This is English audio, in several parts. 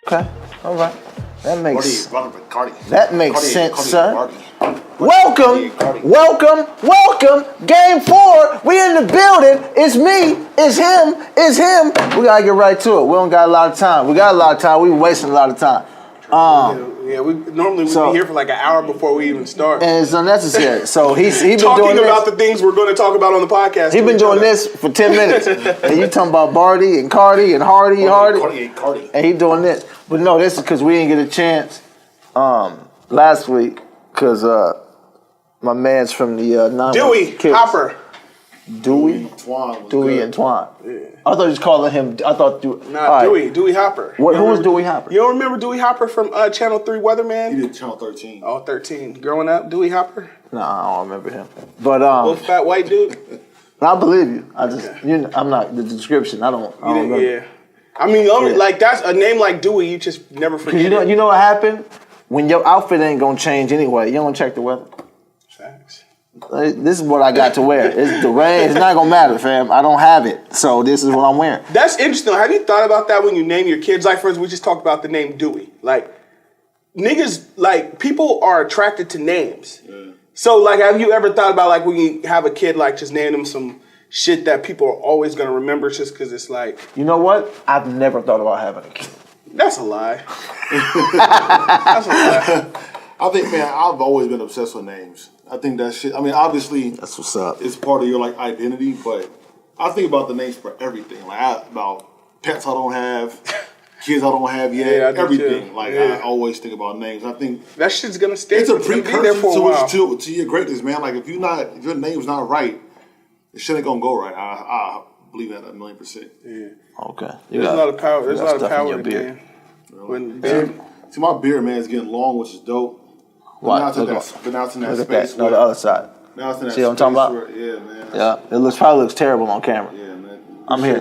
Okay, all right. That makes sense, Cardi, sir. Welcome. Game 4. We in the building. It's me. It's him. We gotta get right to it. We don't got a lot of time. We got a lot of time. We wasting a lot of time. We normally be here for like an hour before we even start, and it's unnecessary. So he's been talking doing about the things we're going to talk about on the podcast. He's been doing this for 10 minutes, and you talking about Barty and Cardi and Hardy, and he doing this. But no, this is because we didn't get a chance last week because my man's from the Dewey Kids. Hopper. Dewey and Twan. Yeah. I thought he was calling him. Dewey Hopper. Who was Dewey Hopper? You don't remember Dewey Hopper from Channel 3 Weatherman? He did Channel 13. Oh, 13. Growing up, Dewey Hopper? No, I don't remember him. But little fat white dude. I believe you. I just I'm not the description. I don't remember. Yeah. I mean, like that's a name like Dewey. You just never forget. You know what happened when your outfit ain't gonna change anyway. You don't check the weather. Facts. This is what I got to wear. It's the rain. It's not gonna matter, fam. I don't have it, so this is what I'm wearing. That's interesting. Have you thought about that when you name your kids? Like, for instance, we just talked about the name Dewey. Like, niggas, like people are attracted to names. Yeah. So, like, have you ever thought about like when you have a kid, like just name them some shit that people are always gonna remember just because it's like. You know what? I've never thought about having a kid. That's a lie. That's a lie. I think, man, I've always been obsessed with names. I think that shit. I mean, obviously, that's what's up. It's part of your like identity, but I think about the names for everything. Like about pets I don't have, kids I don't have yet, everything. Too. Like I always think about names. I think that shit's gonna stay. It's a precursor to your greatness, man. Like if your name's not right, the shit ain't gonna go right. I believe that 1,000,000%. Yeah. Okay. There's a lot of power. There's a lot of power in your beard. See, my beard, man, is getting long, which is dope. What? Now it's in that space. No, the other side. Now it's in that See what I'm talking about? Yeah, man. Yeah, it probably looks terrible on camera. Yeah, man.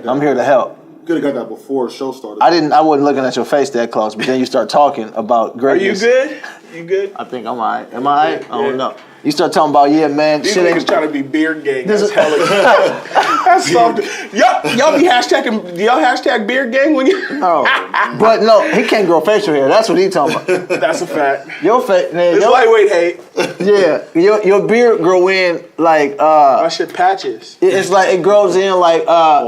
I'm here to help. Could have got that before the show started. I wasn't looking at your face that close, but then you start talking about greatness. Are you good? You good? I think I'm all right. Am I all right? I don't know. You start talking about, man, these shit niggas trying to be beard gang. That's hella That's something. Y'all be hashtagging, y'all hashtag beard gang when you... No. But no, he can't grow facial hair. That's what he talking about. That's a fact. Your face, man. It's lightweight hate. Yeah. Your beard grow in like... My shit patches. It's like, it grows in like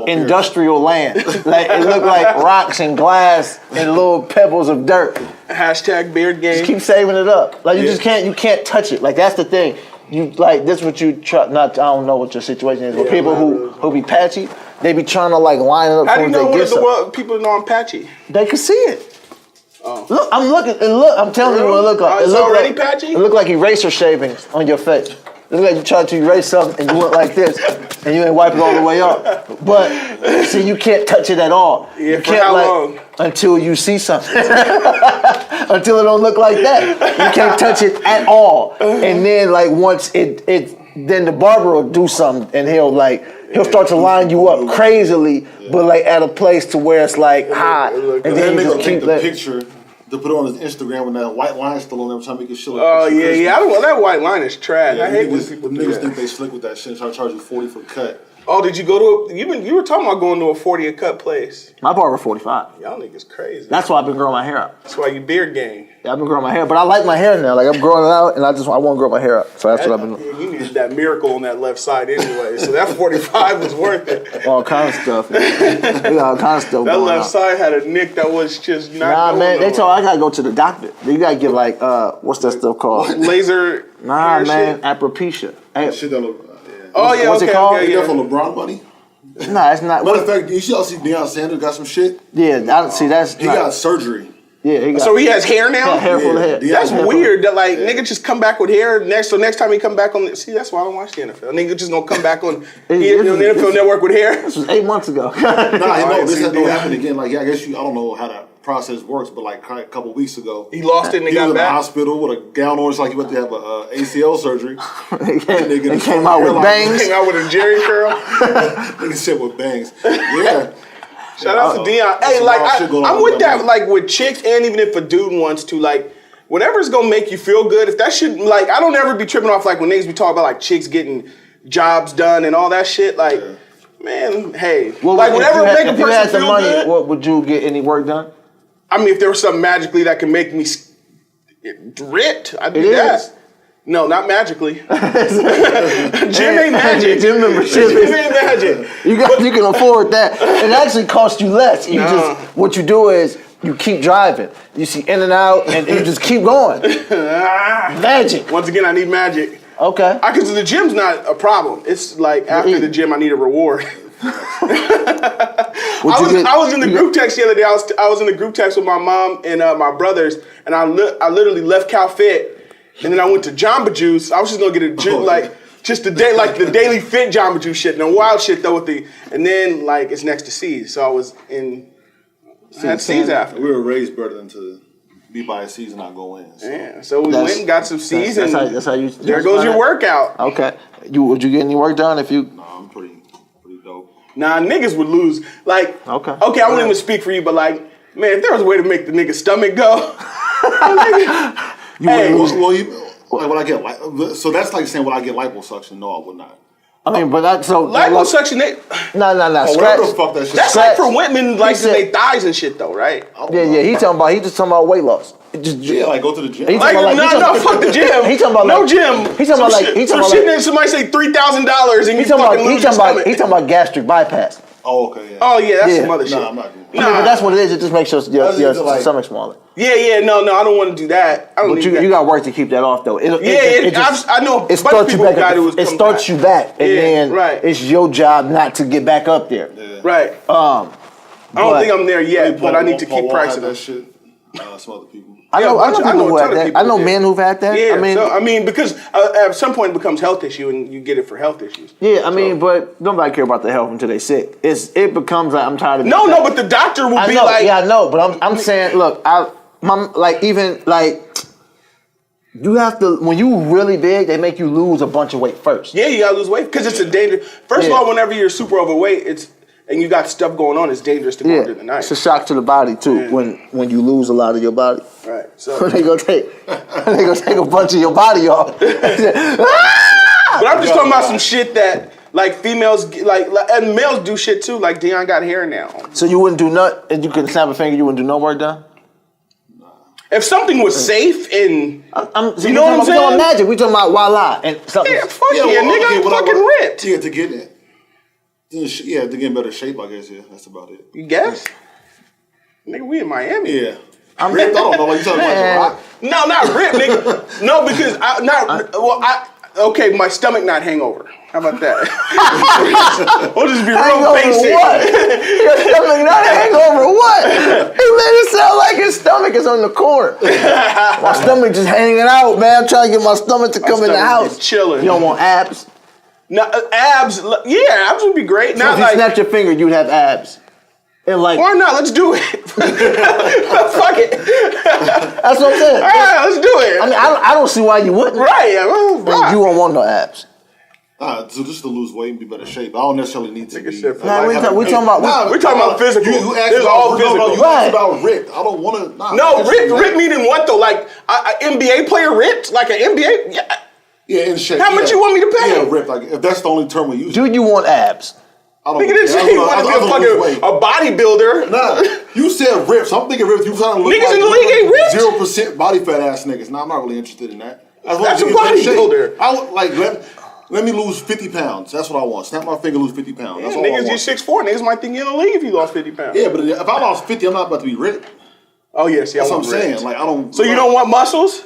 industrial land. Like, it look like rocks and glass and little pebbles of dirt. Hashtag beard gang. Just keep saving it up. Like you can't touch it. Like that's the thing. You like this what you try I don't know what your situation is, but people who be patchy, they be trying to like line it up. How do you know what people know I'm patchy? They can see it. Oh. Look, I'm looking. I'm telling you what it look like. It's already patchy? It look like eraser shavings on your face. It look like you tried to erase something and you went like this, and you ain't wipe it all the way off. But see, you can't touch it at all. Yeah, you can't, how long? Until you see something. Until it don't look like that. You can't touch it at all. And then like once then the barber will do something and he'll start to line you up crazily, but like at a place to where it's like hot. And then they gonna take the picture to put on his Instagram with that white line still on every time he can show it. Oh yeah. I don't want that white line is trash. I hate when people do niggas that. think they slick with that shit and try to charge you $40 for a cut. Oh, did you go to you were talking about going to a 40 a cut place. My barber 45. Y'all niggas crazy. That's why I've been growing my hair out. That's why you beard gang. Yeah, I've been growing my hair, but I like my hair now. Like I'm growing it out, and I want to grow my hair out. So that's what I've been doing. You needed that miracle on that left side anyway, so that 45 was worth it. All kinds of stuff. We got all kinds of stuff. That left side had a nick that was just not. Nah, man, they told I gotta go to the doctor. You gotta get like what's that stuff called? Laser. Nah, man, shit? Alopecia. Hey, Shit that look. Oh yeah, what's it called? Is that for LeBron money? Nah, it's not. Matter of fact, you see Deion Sanders got some shit? Yeah, I see. He got surgery. Yeah, he got. So he has hair now. Hair full of hair. That's weird. That like nigga just come back with hair next. So next time he come back on, see that's why I don't watch the NFL. Nigga just gonna come back on the NFL Network with hair. This was 8 months ago. This has not happened again. Like I guess I don't know how that process works, but like a couple weeks ago, he lost it and he got was in back. the hospital with a gown on. It's like he went to have a ACL surgery. They came out with bangs. Came out with a Jerry curl. Nigga said with bangs. Yeah. Shout out to Deion. Hey, like I'm with that. Like with chicks, and even if a dude wants to, like whatever's gonna make you feel good. If that shit, like I don't ever be tripping off like when niggas be talking about like chicks getting jobs done and all that shit. Like, man, hey, well, like whatever make a person if you had the feel money, good. what would you get any work done? I mean, if there was something magically that can make me ripped, I'd do that. Is. No, not magically. Gym ain't magic. Gym membership Gym ain't magic. You can afford that. It actually costs you less. You what you do is you keep driving. You see in and out, and you just keep going. Magic. Once again, I need magic. Okay. Because the gym's not a problem. It's like after the gym, I need a reward. I was in the group text the other day. I was in the group text with my mom and my brothers, and I literally left Cal Fit, and then I went to Jamba Juice. I was just gonna get a just the daily fit Jamba Juice shit, and the wild shit though and then like it's next to C's, so I was in. I had C's after. We were raised better than to be by a C's and not go in. So. Yeah, so we went and got some C's, and that's how you. There goes your workout. Okay, would you get any work done if you? No, I'm pretty dope. Nah, niggas would lose. Like, okay, I won't even speak for you, but like, man, if there was a way to make the nigga's stomach go, would I get so that's like saying would I get liposuction? No, I would not. I mean, but that's so liposuction. No. Whatever the fuck that shit. That's like for women, like their thighs and shit, though, right? Yeah. He just talking about weight loss. Like go to the gym. Fuck the gym. He talking about no gym. He talking about shit. Somebody say $3,000 and you fucking lose your stomach. He talking about gastric bypass. Oh, okay. Yeah. Oh yeah, that's some other shit. No, I'm not doing that. But that's what it is. It just makes your stomach smaller. Yeah. No, I don't want to do that. But you got work to keep that off though. I know. It starts you back. It starts you back, and then it's your job not to get back up there. Yeah. Right. I don't think I'm there yet, but I need to keep pricing that shit. Some other people. I know people who have that. I know men who've had that. Yeah, I mean, because at some point it becomes health issue, and you get it for health issues. Yeah, I mean, but nobody care about the health until they sick. It becomes like I'm tired of. No, but the doctor will be like. Yeah, I know, but I'm saying, look, you have to when you really big, they make you lose a bunch of weight first. Yeah, you gotta lose weight because it's a danger. First of all, whenever you're super overweight, and you got stuff going on, it's dangerous to go under the knife. It's a shock to the body too when you lose a lot of your body. Right. So they gonna take a bunch of your body off. But I'm just talking about some shit that like females like and males do shit too. Like Dion got hair now. So you wouldn't do nothing, and you could snap a finger. You wouldn't do no work done. If something was safe and you know what I'm saying? We talking about magic. We talking about voila and something. Yeah, fuck nigga, I'm fucking ripped. Yeah, to get it. Yeah, to get in better shape, I guess. Yeah, that's about it. You guess? Nigga, we in Miami. Yeah. I'm ripped. I don't know what you talking about. No, not ripped, nigga. No, because my stomach not hangover. How about that? We'll just be real basic. What? Your stomach not hangover what? He made it sound like his stomach is on the corner. My stomach just hanging out, man. I'm trying to get my stomach to come in the house. Chilling. You don't want abs? No, abs. Yeah, abs would be great. So if you snapped your finger, you'd have abs. And why not? Let's do it. Fuck it. That's what I'm saying. All right, let's do it. I mean, I don't see why you wouldn't. Right. You won't want no abs. So just to lose weight and be better shape. I don't necessarily need to be. We're talking about physical. You asked about all physical. You asked about ripped. I don't want to. No, ripped meaning what though? Like an NBA player ripped? Like an NBA? Yeah. Yeah, in shape. How much you want me to pay? Yeah, ripped. Like if that's the only term we use. Do you want abs? Nigga didn't say you want to be a bodybuilder. Nah, you said ripped. So I'm thinking ripped. You trying to look niggas in the league ain't ripped. 0% body fat ass niggas. Nah, I'm not really interested in that. That's a bodybuilder. I would like let me lose 50 pounds. That's what I want. Snap my finger, lose 50 pounds. That's all I want. Niggas, you're 6'4". Niggas might think you're in the league if you lost 50 pounds. Yeah, but if I lost 50, I'm not about to be ripped. Oh yeah, see, that's what I'm saying. Like I don't. So you don't want muscles?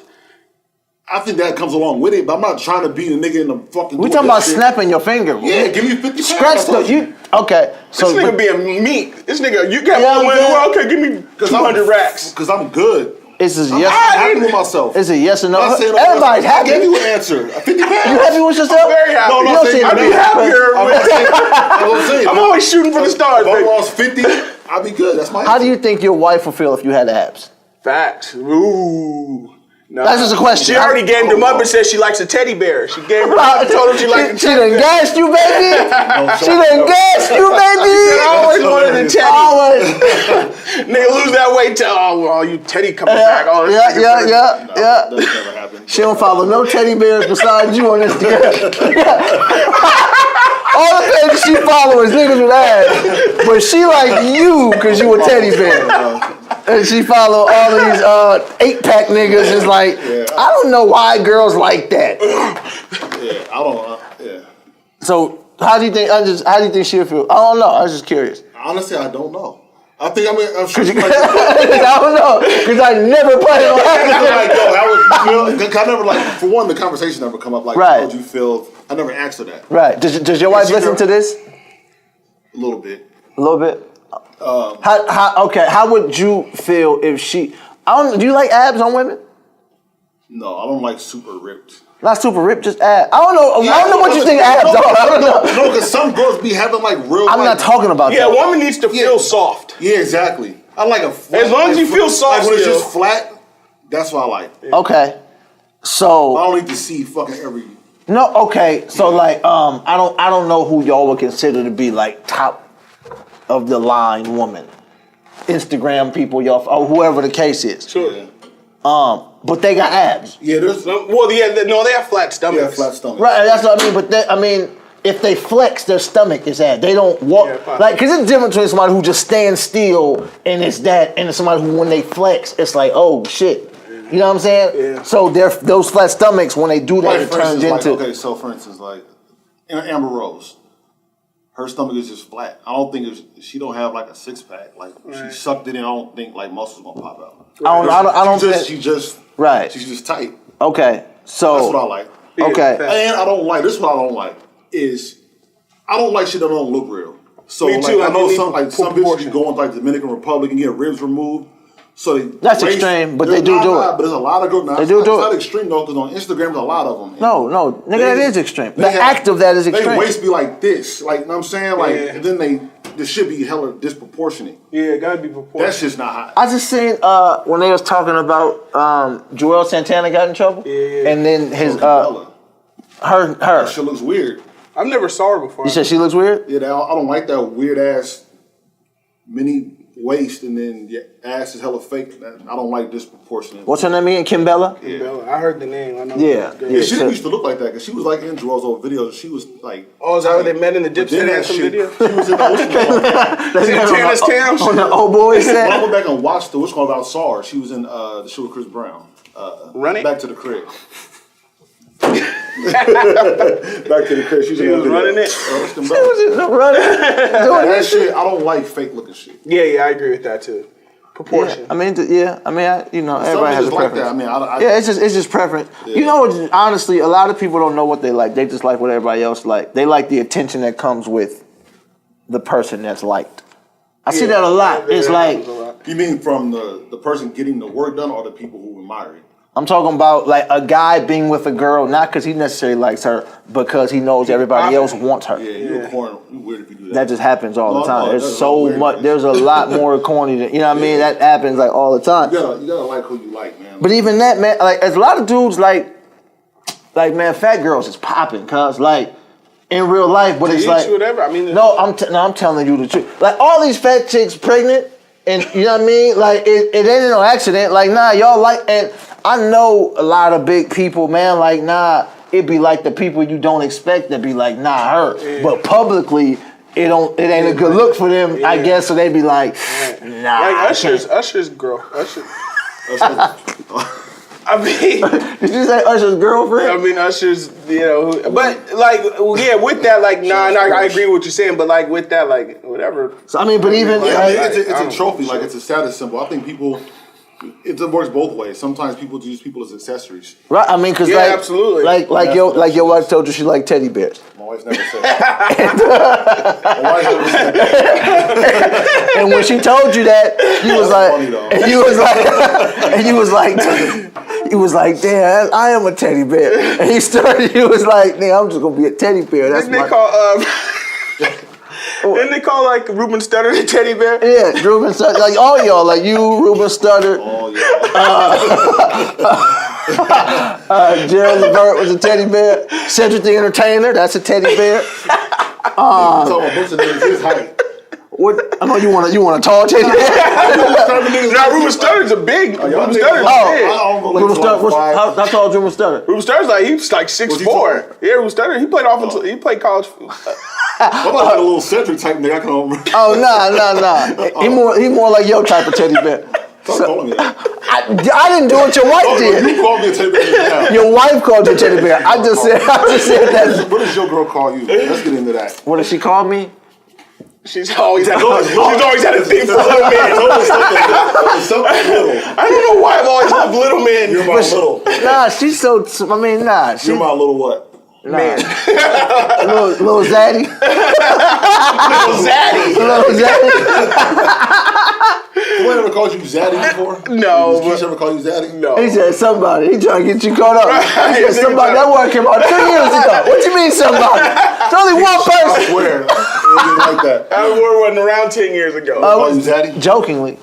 I think that comes along with it, but I'm not trying to be the nigga in the fucking. We talking about snapping your finger. Yeah, give me 50 scratch the okay. So this nigga being meat. This nigga, you got one win. Well, okay, give me 200 racks. Because I'm good. It's a yes. I'm happy with myself. It's a yes or no. Everybody's happy. I gave you an answer. 50 pounds. You happy with yourself? I'm very happy. No, I'd be happier. I'm always shooting for the stars. If I lost 50, I'd be good. That's my answer. How do you think your wife would feel if you had abs? Facts. Ooh. No. That's just a question. She already gamed him up and said she likes a teddy bear. She gamed him up and told him she likes a teddy bear. She done gassed you, baby. She done gassed you, baby. I always wanted a teddy. Nigga, lose that weight till, you teddy coming back. Yeah. That's never happened. She don't follow no teddy bears besides you on Instagram. All the pages she follows niggas with ass. But she like you because you a teddy bear. and she follow all these 8-pack niggas. It's like, I don't know why girls like that. Yeah, I don't. Yeah. So how do you think she'll feel? I don't know. I was just curious. Honestly, I don't know. I'm sure. Like, I don't know because I never played on like, yo, how would you feel? I never for one, the conversation never come up. Like, how would you feel? I never asked her that. Right. Does your wife listen to this? A little bit. A little bit. How would you feel if she? Do you like abs on women? No, I don't like super ripped. Not super ripped, just abs. I don't know what you think abs are. I don't know. No, because some girls be having like real. I'm not talking about that. Yeah, a woman needs to feel soft. Yeah, exactly. I like a flat. As long as you feel soft, like when it's just flat, that's what I like. Okay, so I don't need to see fucking every. No, okay, so like I don't know who y'all would consider to be like top of the line woman, Instagram people, y'all, or whoever the case is. Sure. But they got abs. Yeah, there's. They have flat stomachs. Yeah, flat stomachs. Right, that's what I mean. But if they flex, their stomach is at. They don't walk because it's different between somebody who just stands still and it's that, and somebody who when they flex, it's like, oh shit. You know what I'm saying? Yeah. So those flat stomachs, when they do that, it turns into. Okay, so for instance, like Amber Rose, her stomach is just flat. I don't think she don't have like a 6-pack. Like she sucked it in. I don't think like muscles gonna pop out. She's just tight. Okay, so that's what I like. Okay, and I don't like this. Is what I don't like is I don't like shit that don't look real. So Me too, I know some proportion. bitches go into like Dominican Republic and get ribs removed. So that's extreme, but they do it. But there's a lot of girls. They do it. It's not extreme though, because on Instagram there's a lot of them. No, nigga, that is extreme. The act of that is extreme. They waist be like this, like, you know what I'm saying? Like, and then this should be hella disproportionate. Yeah, it gotta be proportionate. That's just not hot. I just seen when they was talking about Joel Santana got in trouble, and then his her. That shit looks weird. I've never saw her before. You said she looks weird? Yeah, I don't like that weird ass mini waist and then your ass is hella fake. I don't like disproportionate. What's her name again? Kimbella? Yeah. I heard the name. I know. Yeah. She used to look like that because she was like in Joel's old videos. She was like. Oh, is that how they met in the Dipset Handsome video? She was in the ocean. Santana's Tams? On the old boy set? I went back and watched what's called about Saw her. She was in the show with Chris Brown. Run It? Back to the Crib. Back to the crib. She was running it. She was running. That shit. I don't like fake looking shit. Yeah, I agree with that too. Proportion. Yeah, everybody has a preference. That. It's just preference. Yeah. You know, honestly, a lot of people don't know what they like. They just like what everybody else like. They like the attention that comes with the person that's liked. I see that a lot. It's like, you mean from the person getting the work done or the people who admire it? I'm talking about like a guy being with a girl, not because he necessarily likes her, because he knows everybody else wants her. Yeah, you're corny. You're weird if you do that. That just happens all the time. There's so much. There's a lot more corny than, you know what I mean? That happens like all the time. You gotta like who you like, man. But even that, man, like there's a lot of dudes like man, fat girls is popping, cause like in real life, but it's like whatever. I mean, I'm telling you the truth. Like all these fat chicks pregnant, and you know what I mean? Like it ain't no accident. Like nah, y'all like and. I know a lot of big people, man, like, nah, it be like the people you don't expect to be like, nah, her. Yeah. But publicly, it ain't a good look for them, I guess, so they be like, nah. Like Usher's girl. Usher. I mean, did you say Usher's girlfriend? I mean, Usher's, but like, with that, like, I agree with what you're saying, but like, with that, like, whatever. So, I mean, but even. It's a trophy, like, it's a status symbol. I think people. It works both ways. Sometimes people use people as accessories. Right, I mean, because absolutely. Like your wife told you she liked teddy bears. My wife's never said that. And when she told you that, you was like, funny, though. and you was like, damn, I am a teddy bear. And he was like, damn, I'm just gonna be a teddy bear. That's Didn't they call like Ruben Studdard a teddy bear? Yeah, Ruben Studdard. Like all y'all, like you, Ruben Studdard. Oh yeah. Gerald Levert was a teddy bear. Cedric the Entertainer, that's a teddy bear. His height. What? I know you want a tall teddy bear. Now Ruben Studdard's a big. Ruben Studdard's how tall is Ruben Studdard? Ruben Studdard's he's like 6'4". Yeah, Ruben Studdard. He played offensive. He played college. I'm like a little Cedric type nigga. I can remember. Oh nah. He more like your type of teddy bear. Stop calling me that. I didn't do it. Your wife did. You called me a teddy bear. Your wife called you a teddy bear. I just said that. What does your girl call you? Let's get into that. What did she call me? She's always had a thing for little men. Something little. I don't know why I've always loved little men. You're my little. Nah, she's so. I mean, nah. You're my little what? Nah. little zaddy. Little zaddy. Little zaddy. Someone ever called you Zaddy before? No. Did Keisha ever call you Zaddy? No. He said somebody. He trying to get you caught up. Right. He said somebody. That word came out 2 years ago. What you mean somebody? It's only one I person. swear. It wasn't like that. That word wasn't around 10 years ago. Call you Zaddy? Jokingly.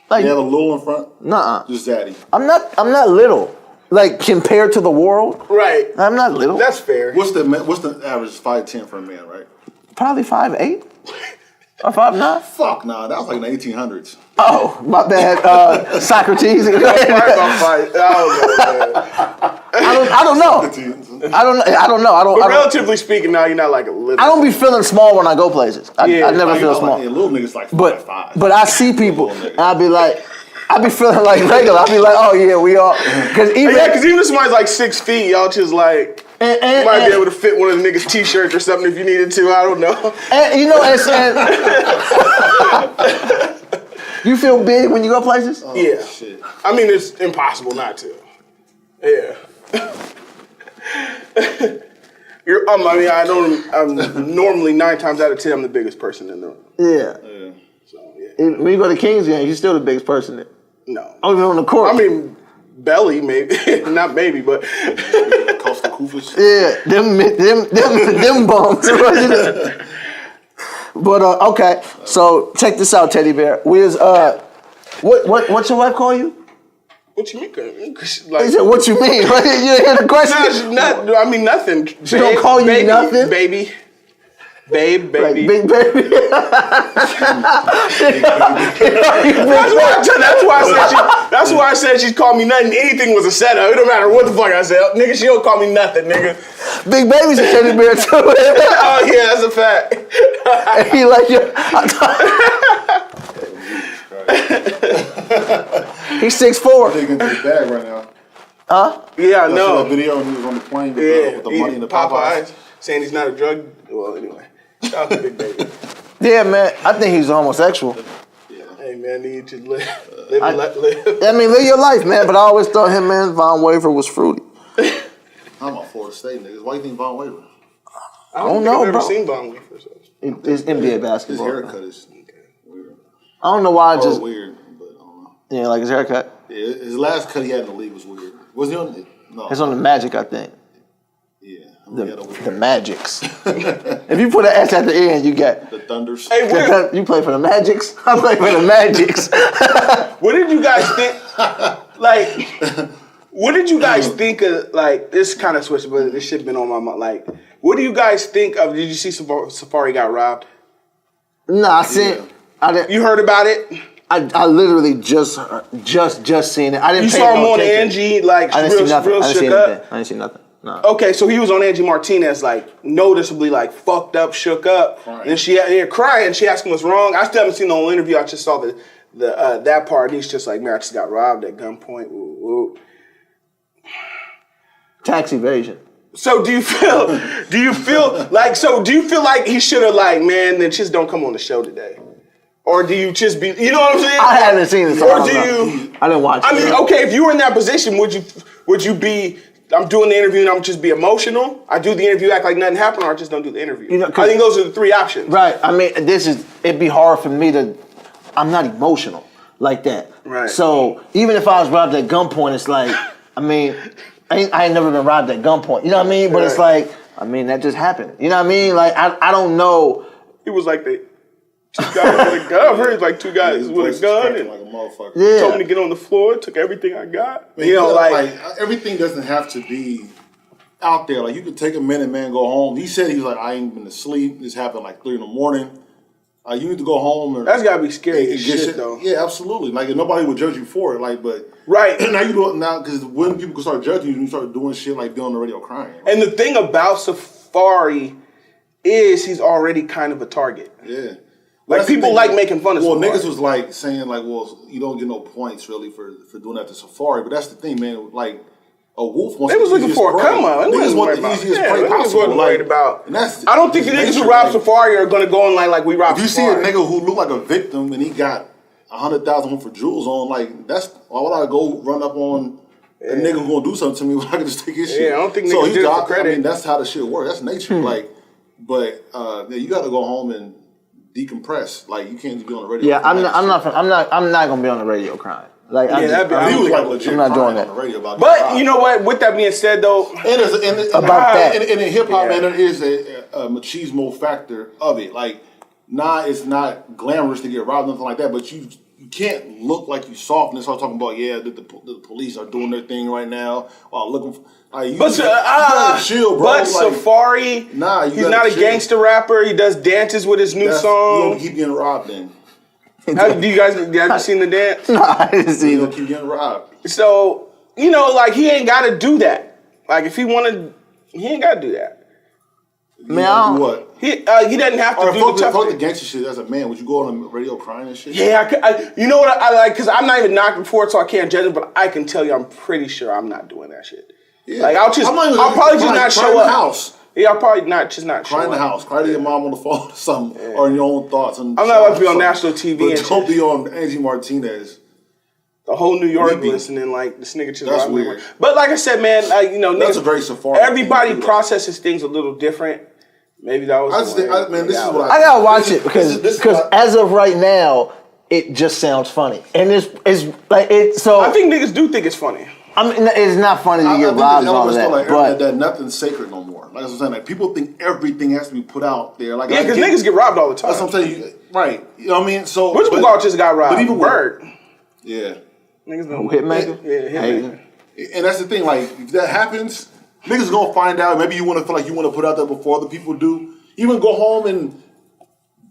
Like, You have a little in front? nuh-uh. Just Zaddy. I'm not little. Like compared to the world, Right. I'm not little. That's fair. What's the average 5'10" for a man, right? Probably 5'8" or 5'9". Fuck nah, that was like in the 1800s. Oh, my bad. Socrates. I I don't know. But relatively speaking, now you're not like a little. I don't be feeling small when I go places. I never feel small. Like, little niggas like 5'5". But I see people, and I be like, I be feeling like regular. I be like, oh yeah, we all. Because even if somebody's like 6 feet, y'all just like might be able to fit one of the niggas' t-shirts or something if you needed to. I don't know. And you know, you feel big when you go places. Oh, Yeah. Shit. I mean, it's impossible not to. Yeah. I'm normally 9 times out of 10, I'm the biggest person in the room. Yeah. So yeah. When you go to Kings game, you're still the biggest person there. No. Only on the court. I mean, belly maybe, not maybe, but Costa Kufis. yeah, them bums. But okay, so check this out, Teddy Bear. What's your wife call you? What you mean? He said, what you mean? You didn't hear the question? I mean nothing. She don't call you baby, nothing? baby. Baby. Like, big baby. That's why I said she's called me nothing. Anything was a setup. It don't matter what the fuck I said. Nigga, she don't call me nothing, nigga. Big baby's a teddy bear too. Oh yeah, that's a fact. And he like you. He's 6'4". Taking his bag right now. Huh? Yeah, I That know. video and he was on the plane with, with the money in the Popeyes. Saying he's not a drug. Well, anyway. Shout out to Big Baby. Yeah, man. I think he's homosexual. Hey, man, need to live and let live. I mean, live your life, man. But I always thought him and Von Waver was fruity. I'm a Florida State niggas. Why you think Von Waver? I don't know, think I've bro. ever seen Von Weaver. So. It's NBA basketball. His haircut is weird. I don't know why. Just weird, but I don't know. yeah, like his haircut. Yeah, his last cut he had in the league was weird. Was he on it? No. It's on the Magic, I think. Yeah. The Magics. If you put an S at the end, you get The Thunders. Hey, you play for the Magics. I play for the Magics. what did you guys think? Like, what did you guys think of? Like, this kind of switched, but this shit been on my mind. Like, what do you guys think of? Did you see Safari got robbed? No, I seen. I didn't. You heard about it? I literally just seen it. I didn't. You pay saw him no on attention. Angie, like I didn't see nothing. real I didn't see shook anything. up. I didn't see nothing. No. Okay, so he was on Angie Martinez, like noticeably, like fucked up, shook up, Crying. and then she crying. She asked him what's wrong. I still haven't seen the whole interview. I just saw the that part. And he's just like, man, I just got robbed at gunpoint. Ooh, ooh. Tax evasion. So do you feel like he should have like, man, then just don't come on the show today? Or do you just be, you know what I'm saying? I haven't seen it. So Or I do don't know. you? I didn't watch it. I mean, okay, if you were in that position, would you be? I'm doing the interview and I'm just be emotional. I do the interview, act like nothing happened, or I just don't do the interview. You know, I think those are the 3 options. Right. I mean, it'd be hard for me to. I'm not emotional like that. Right. So even if I was robbed at gunpoint, it's like, I mean, I ain't never been robbed at gunpoint. You know what I mean? But it's Right. like, I mean, that just happened. You know what I mean? Like, I don't know. It was like they 2 guys with a gun. I've heard like 2 guys with a gun and like a motherfucker. Yeah. told me to get on the floor. Took everything I got. Man, You know, like everything doesn't have to be out there. Like you could take a minute, man, go home. He said he was like, I ain't been to sleep. This happened like 3 a.m. You need to go home. And, that's gotta be scary and as get shit, though. Yeah, absolutely. Like and nobody would judge you for it. Like, but Right. now you do it now because when people start judging you, you start doing shit like being on the radio crying. Like, And the thing about Safari is he's already kind of a target. yeah. Like people like making fun of. Well, Safari. niggas was like saying like, well, you don't get no points really for doing that to Safari. But that's the thing, man. Like a wolf wants. They was looking for a come up. Niggas want the easiest prey possible. Wasn't worried about. And that's, I don't think the niggas who rob Safari are gonna go in like we rob. If you Safari. see a nigga who look like a victim and he got 100,000 for jewels on, like that's why would I go run up on a nigga who gonna do something to me when I can just take his shit? Yeah, I don't think niggas do it for credit. I mean, that's how the shit works. That's nature. Like, but yeah, you got to go home and decompress. Like, you can't just be on the radio. Yeah, I'm not gonna be on the radio crying. Like, Yeah, he was like legit. I'm not doing crying that. on the radio about But you know what? With that being said, though, about that. And in hip hop, man, there is a machismo factor of it. Like, it's not glamorous to get robbed, nothing like that. But you can't look like you soft and start talking about the police are doing their thing right now while looking for. Like, you gotta chill, bro. But like, Safari, he's not a gangster rapper. He does dances with his new song. You don't keep getting robbed then. Have you seen the dance? No, I didn't see You it. don't keep getting robbed. So, like he ain't gotta do that. Like if he wanted, he ain't gotta do that. Man, what? He doesn't have to do the tough fuck thing. the gangster shit as a man. Would you go on the radio crying and shit? Yeah, you know what I like? Because I'm not even knocking for it, so I can't judge it. But I can tell you, I'm pretty sure I'm not doing that shit. Yeah. Like I'll probably just not show up. House. Yeah, I'll probably not show Cry in the house. Cry to your mom on the phone or something, or in your own thoughts. I'm not about to be on national TV. But don't be on Angie Martinez. The whole New York listening, like this nigga just. That's weird. But like I said, man, That's a very Safari. Everybody processes things a little different. Maybe that was. This is what I gotta watch it because as of right now, it just sounds funny, and it's like it. So I think niggas do think it's funny. I mean, it's not funny to get robbed and all that, but that nothing's sacred no more. Like I was saying, like people think everything has to be put out there. Like Yeah, because niggas get robbed all the time. That's what I'm telling you. Right. You know what I mean? So which McGraw just got robbed? But even Bird. Yeah. Niggas don't Hitmaker. Yeah, Hitmaker. And that's the thing. Like if that happens, niggas gonna find out. Maybe you want to feel like you want to put out there before other people do. Even go home and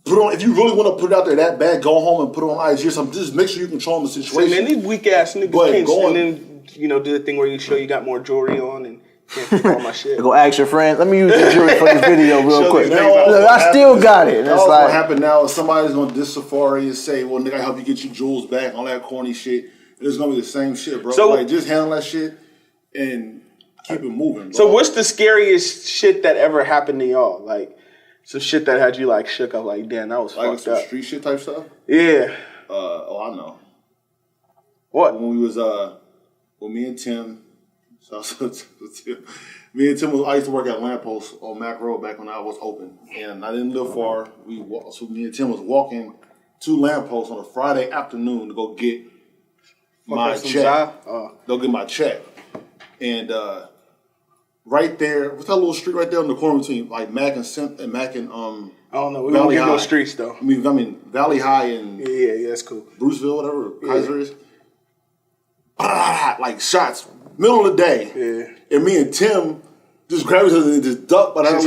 put on. If you really want to put it out there that bad, go home and put it on IG or something. Just make sure you control the situation. So, man, these weak ass niggas can't. And then do the thing where you show you got more jewelry on and can't keep all my shit. Go ask your friend. Let me use the jewelry for this video real quick. Look, I still got it. That's like what happened now. Somebody's gonna diss Safari and say, "Well, nigga, I help you get your jewels back." All that corny shit. It's gonna be the same shit, bro. So, like, just handle that shit and keep it moving. Bro. So, what's the scariest shit that ever happened to y'all? Like some shit that had you like shook up. Like, damn, that was fucked some up. Street shit type stuff. Yeah. I know. What? When we was when me and Tim. Me and Tim I used to work at Lamppost on Mac Road back when I was open, and I didn't live far. So me and Tim was walking to Lamppost on a Friday afternoon to go get my check. Go get my check, and right there, what's that little street right there on the corner between like Mac and I don't know. We don't get no streets though. I mean Valley High and yeah, that's cool. Bruceville, whatever Kaiser is. Like shots. Middle of the day, and me and Tim just grabbed each other and just ducked. But I don't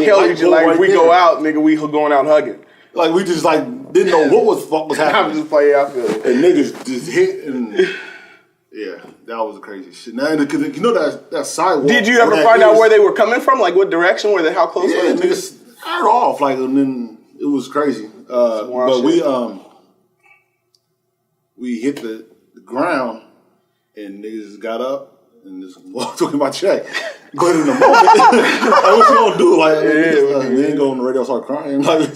like we go out, nigga. We going out hugging. Like we just like didn't know what was happening. I'm just playing. I feel it. And niggas just hit and yeah, that was the crazy shit. Now because you know that sidewalk. Did you ever find out where they were coming from? Like what direction? How close? Yeah, were they? Niggas fired off like, and then it was crazy. But we hit the ground and niggas just got up. And just walked with my check. But in the moment, like, what you gonna do? Like, we ain't go on the radio, start crying. Like,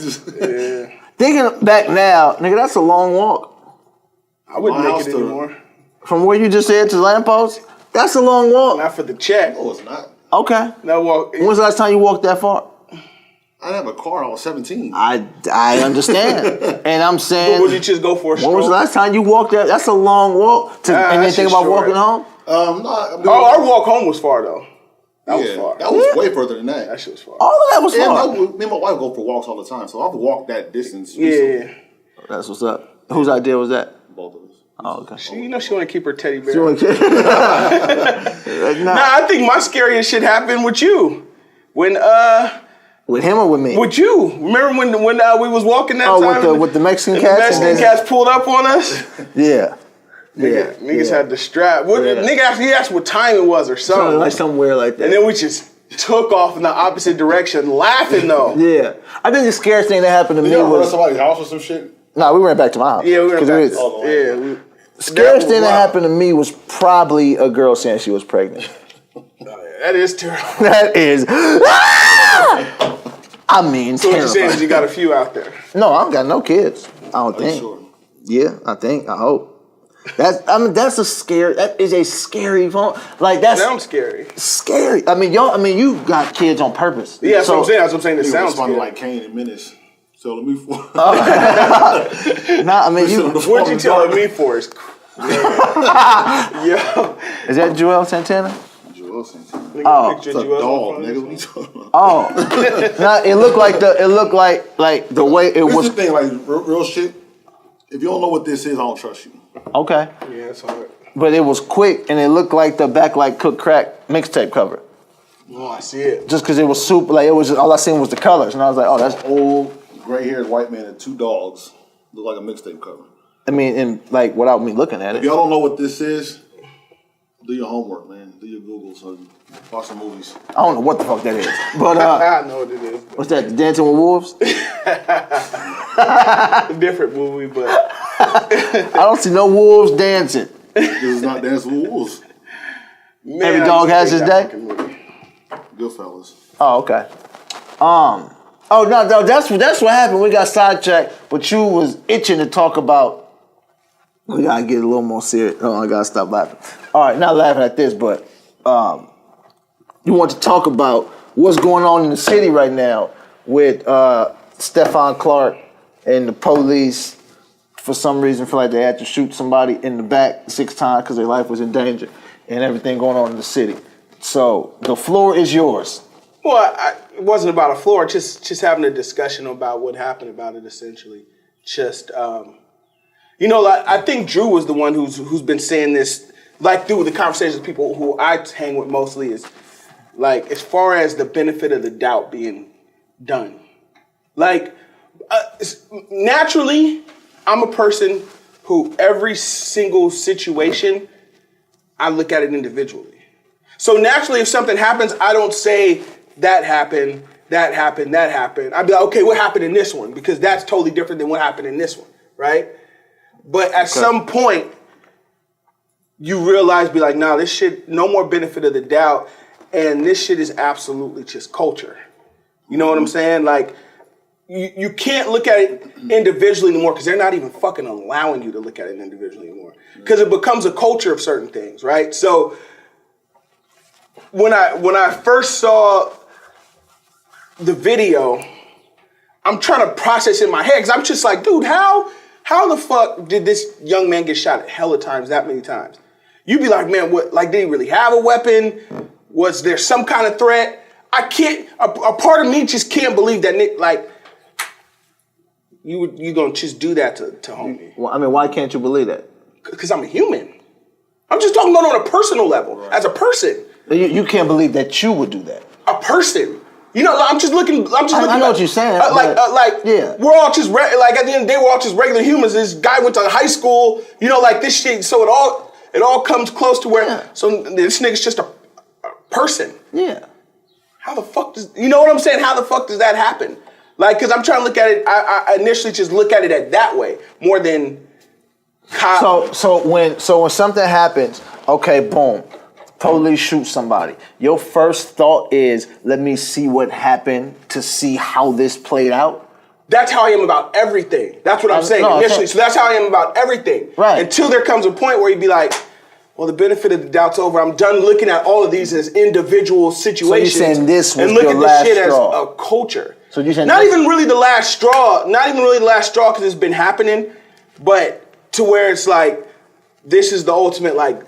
Thinking back now, nigga, that's a long walk. I wouldn't make it anymore. From where you just said to the lamppost, that's a long walk. Not for the check. No, it's not. Okay. No walk. When was the last time you walked that far? I didn't have a car. I was 17. I understand, and I'm saying. But would you just go for a stroll? When was the last time you walked that? That's a long walk. And then think about walking home. Our walk home was far though. That was far. That was way further than that. That shit was far. All of that was far. Me and my wife go for walks all the time, so I've walked that distance. Yeah. That's what's up. Whose idea was that? Both of us. Oh, okay. She want to keep her teddy bear. Nah, I think my scariest shit happened with you. When with him or with me? With you. Remember when we was walking that time? Oh, with the Mexican cats? The Mexican cats pulled up on us? Yeah. Yeah, niggas had the strap. Nigga actually asked what time it was or something. Like somewhere like that. And then we just took off in the opposite direction, laughing though. Yeah. I think the scariest thing that happened to me was somebody's house or some shit. No, we went back to my house. Yeah, we went 'Cause back. Scariest thing that happened to me was probably a girl saying she was pregnant. That is terrible. That is. I mean, So what you saying terrifying. is you got a few out there. No, I don't got no kids. I don't think. Sure. Yeah, I think. I hope. That's a scary. That is a scary phone. Like that's Sounds scary. scary. I mean, you got kids on purpose. Yeah, that's what I'm saying. That's what I'm saying. It Nigga sounds responded scary. like Kane in minutes. Telling me for. Nah, I mean, you. What you telling me for is crazy. Yo. Is that Joel Santana? Joel Santana. Oh, Picture It's a Joel's dog, on nigga. phone. What you talking about? Oh, nah, it looked like the way it This was. is the thing, like real shit. If you don't know what this is, I don't trust you. Okay, Yeah, it's hard. but it was quick and it looked like the Back Like Cook Crack mixtape cover. Oh, I see it. Just because it was super, like it was all I seen was the colors, and I was like, oh, that's. Old, gray-haired white man and two dogs look like a mixtape cover. I mean, and like without me looking at If it. y'all don't know what this is, do your homework, man. Do your Googles. Watch some movies. I don't know what the fuck that is, but I know what it is. what's that? Dancing with Wolves? A different movie, but I don't see no wolves dancing. This is not Dancing with Wolves. man, Every I dog just has hate his that day? fucking movie. Goodfellas. Oh, okay. Oh no, that's what happened. We got sidetracked, but you was itching to talk about. We gotta get a little more serious. Oh, I gotta stop laughing. All right, not laughing at this, but you want to talk about what's going on in the city right now with Stephon Clark and the police. For some reason, feel like they had to shoot somebody in the back 6 times because their life was in danger, and everything going on in the city. So the floor is yours. Well, it wasn't about a floor. Just having a discussion about what happened about it. Essentially, just I think Drew was the one who's been saying this, like through the conversations with people who I hang with mostly, is like as far as the benefit of the doubt being done. Like naturally, I'm a person who every single situation I look at it individually. So naturally, if something happens, I don't say that happened, that happened, that happened. I'd be like, okay, what happened in this one? Because that's totally different than what happened in this one, right? But at some point, you realize, be like, nah, this shit, no more benefit of the doubt, and this shit is absolutely just culture. You know what I'm saying? Like, you can't look at it individually anymore because they're not even fucking allowing you to look at it individually anymore. Because it becomes a culture of certain things, right? So when I first saw the video, I'm trying to process in my head because I'm just like, dude, how the fuck did this young man get shot hella times, that many times? You'd be like, man, what? Like, did he really have a weapon? Was there some kind of threat? I can't. A part of me just can't believe that, like, you gonna just do that to homie? Well, I mean, why can't you believe that? Because I'm a human. I'm just talking about on a personal level, right. As a person. You can't believe that you would do that. A person. You know, I'm just looking. I know what you're saying. Yeah. We're all just like at the end of the day, we're all just regular humans. This guy went to high school. You know, like this shit. So it all comes close to where. Yeah. So this nigga's just a person. Yeah. How the fuck does you know what I'm saying? How the fuck does that happen? Like, because I'm trying to look at it. I initially just look at it that way more than. So when something happens, okay, boom. Police shoot somebody. Your first thought is, let me see what happened to see how this played out. That's how I am about everything. That's what I'm saying initially. So that's how I am about everything. Right. Until there comes a point where you'd be like, well, the benefit of the doubt's over. I'm done looking at all of these as individual situations. So you're saying this was and look your at last this shit straw. as a culture. So you're saying not even really the last straw. Not even really the last straw because it's been happening, but to where it's like, this is the ultimate like.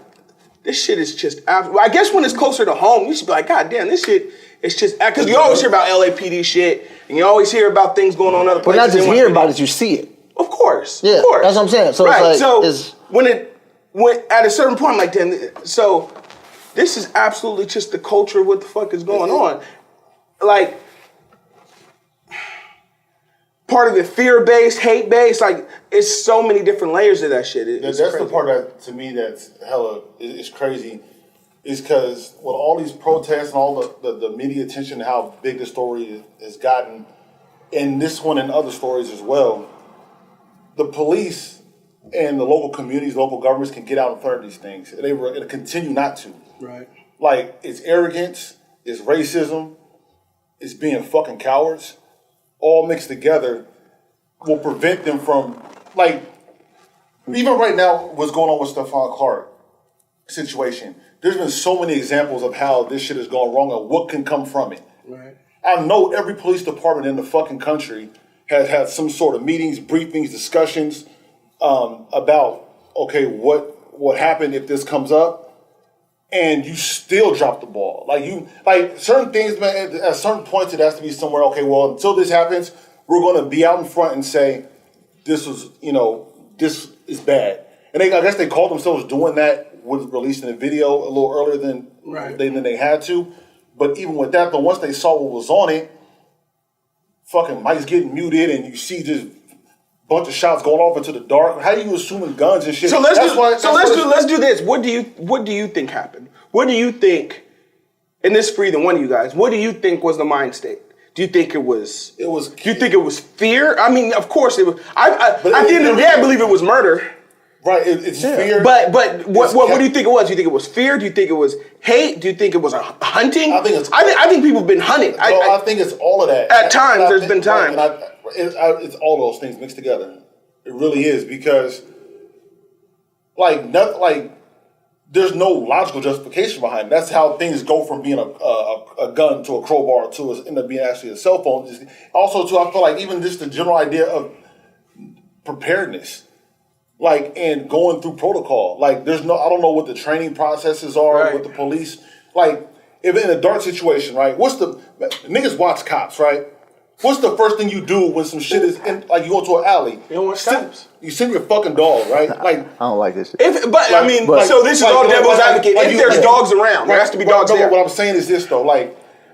This shit is just, I guess when it's closer to home, you should be like, God damn, this shit is just, because you always hear about LAPD shit, and you always hear about things going on in other places. But not just hear about it, you see it. Of course. Yeah, of course. that's what I'm saying. So right. it's like, so when at a certain point, I'm like, damn, so this is absolutely just the culture of what the fuck is going on. Like, part of it fear-based, hate-based, like, it's so many different layers of that shit. That's crazy. The part that, to me, that's hella, is crazy, is because with all these protests and all the media attention, how big the story has gotten, and this one and other stories as well, the police and the local communities, local governments can get out in front of these things. And they were going to continue not to. Right. Like, it's arrogance, it's racism, it's being fucking cowards, all mixed together will prevent them from, like, even right now, what's going on with Stephon Clark situation, there's been so many examples of how this shit has gone wrong and what can come from it. Right. I know every police department in the fucking country has had some sort of meetings, briefings, discussions about, okay, what happened if this comes up, and you still drop the ball. Like certain things, man, at certain points it has to be somewhere, okay, well, until this happens, we're going to be out in front and say, this is bad. And I guess they called themselves doing that with releasing the video a little earlier than they had to. But even with that, though, once they saw what was on it, fucking Mike's getting muted and you see just bunch of shots going off into the dark. How are you assuming guns and shit? So let's do this. What do you think happened? What do you think? And this is for either one of you guys. What do you think was the mind state? Do you think it was? Do you think it was fear? I mean, of course it was. At the end of the day, I believe it was murder. Right, it's fear. But what do you think it was? Do you think it was fear? Do you think it was hate? Do you think it was a hunting? I think it's. I think people have been hunting. I think it's all of that. At times, there's been times. It's all those things mixed together. It really is because, there's no logical justification behind it. That's how things go from being a gun to a crowbar to end up being actually a cell phone. Also, too, I feel like even just the general idea of preparedness, and going through protocol. I don't know what the training processes are with the police. If in a dark situation, right? Niggas watch Cops, right? What's the first thing you do when some shit is in, you go to an alley? You don't watch Cops. You send your fucking dog, right? I don't like this shit. So this is all devil's advocate. If there's dogs around, there has to be dogs there. What I'm saying is this though,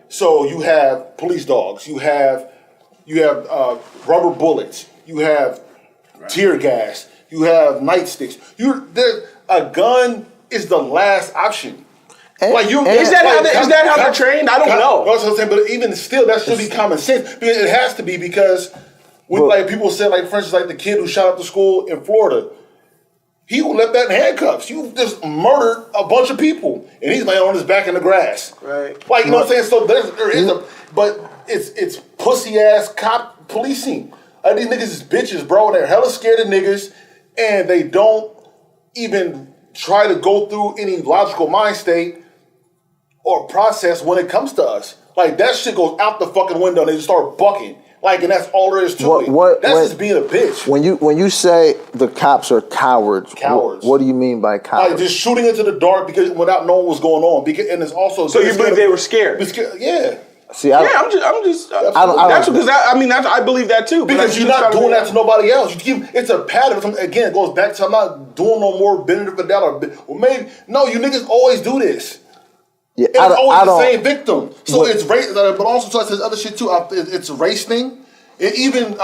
so you have police dogs, you have rubber bullets, you have tear gas, you have nightsticks. A gun is the last option. Is that how they're trained? I don't know. That's what I'm saying, but even still, that should be common sense. Because it has to be because people said, for instance, the kid who shot up the school in Florida, he would left that in handcuffs. You just murdered a bunch of people, and he's laying on his back in the grass. Right. You know what I'm saying? So there is but it's pussy ass cop policing. These niggas is bitches, bro. And they're hella scared of niggas, and they don't even try to go through any logical mind state or process when it comes to us. That shit goes out the fucking window and they just start bucking. And that's all there is to it. That's just being a bitch. When you say the cops are cowards. What do you mean by cowards? Just shooting into the dark without knowing what's going on. And it's also so you believe they were scared? Yeah. See, I believe that too. Because you're not doing that to nobody else. It's a pattern. Again, it goes back to I'm not doing no more benefit for that. Or maybe no, you niggas always do this. Yeah, it's always the same victim. So it's race, but also so it says other shit too. It's a race thing. Even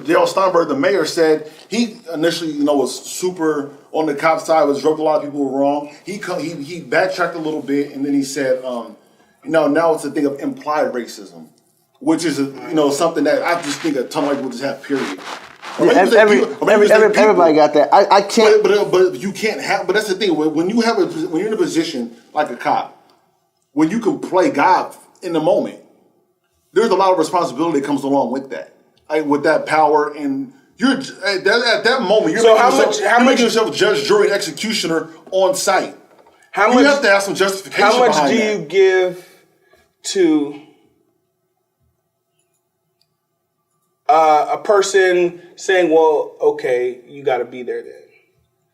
Dale Steinberg, the mayor, said he initially was super on the cop side, was drove a lot of people were wrong. He backtracked a little bit and then he said, now it's a thing of implied racism, which is something that I just think a ton of people just have. Period. Everybody got that. I can't. But you can't have. But that's the thing. When you're in a position like a cop, when you can play God in the moment, there's a lot of responsibility that comes along with that. With that power, and you're at that moment. You're making yourself judge, jury, and executioner on site. You have to have some justification. How much do you give to a person saying, well, okay, you got to be there then?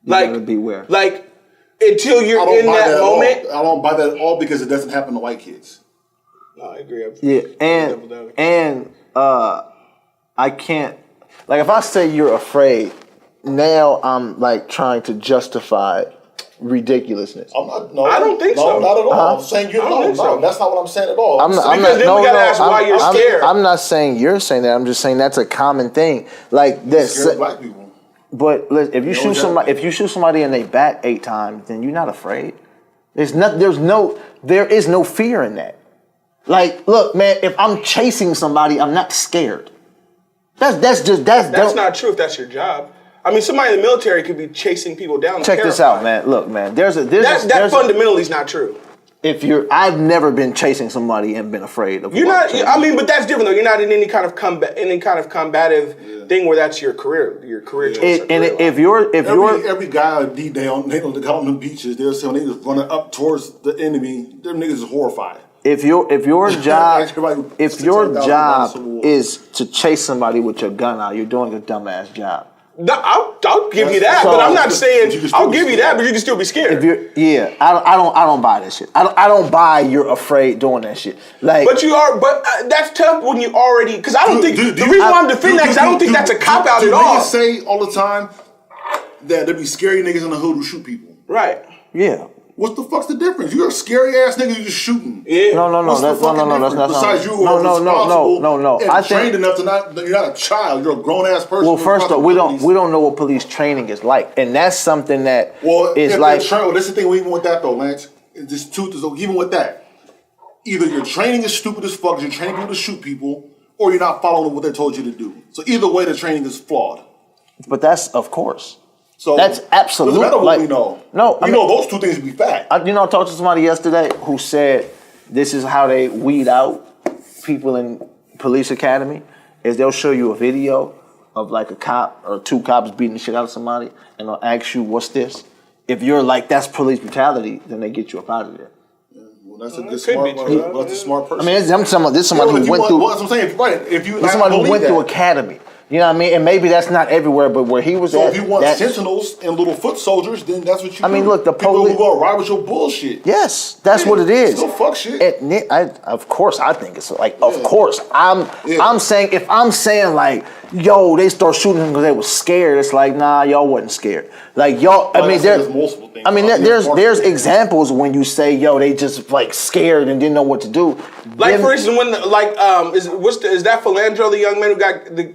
You got to be where? Until you're in that moment? I don't buy that at all because it doesn't happen to white kids. No, I agree. And I can't, if I say you're afraid, now I'm trying to justify ridiculousness. I'm not. No, I don't think so. Not at all. I'm saying you're no. That's not what I'm saying at all. We gotta ask why you're scared. I'm not saying you're saying that. I'm just saying that's a common thing. This. Scared black people. But if you shoot somebody in their back 8 times, then you're not afraid. There is no fear in that. Look, man, if I'm chasing somebody, I'm not scared. That's not true if that's your job. I mean, somebody in the military could be chasing people down. Check this out, man. Look, man. That fundamentally is not true. I've never been chasing somebody and been afraid of. You're not. I mean, but that's different though. You're not in any kind of combative thing where that's your career. Your career choice. And if you're every guy on D-Day on the beaches, they're saying niggas running up towards the enemy. Them niggas is horrified. If your job is to chase somebody with your gun out, you're doing a dumbass job. No, I'll give you that, but I'm not saying I'll give you that, but you can still be scared. I don't buy this shit. I don't buy you're afraid doing that shit. Like, but you are. But that's tough when you already. Because I don't think the reason why I'm defending that is I don't think that's a cop out at all. Niggas say all the time that there be scary niggas in the hood who shoot people. Right. Yeah. What the fuck's the difference? You're a scary ass nigga. You just shooting. Yeah. No. That's not. Besides, you are No. And trained enough to not. You're not a child. You're a grown ass person. Well, first off, we don't know what police training is like, and that's something that is like. Well, this is the thing. Even with that though, Lance, even with that, either your training is stupid as fuck, you're training people to shoot people, or you're not following what they told you to do. So either way, the training is flawed. But that's of course. So that's absolute. Doesn't matter what we know. No, we know those two things to be fact. I talked to somebody yesterday who said this is how they weed out people in police academy. Is they'll show you a video of like a cop or two cops beating the shit out of somebody, and they'll ask you, "What's this?" If you're like, "That's police brutality," then they get you up out of there. Well, that's a good smart person. I mean, this is somebody who went through. What I'm saying, right? If you somebody who went through academy. You know what I mean? And maybe that's not everywhere, but where he was so at. So if you want sentinels and little foot soldiers, then that's what you do. I mean, look, the people police. who go ride with your bullshit. Yes, that's what it is. Still fuck shit. Of course, I think it's like, of course. I'm saying, if I'm saying like, yo, they start shooting him because they was scared, it's like, nah, y'all wasn't scared. Like, y'all, I mean, there's multiple things. I mean, there's examples when you say, yo, they just like scared and didn't know what to do. Like, for instance, when is that Philandro, the young man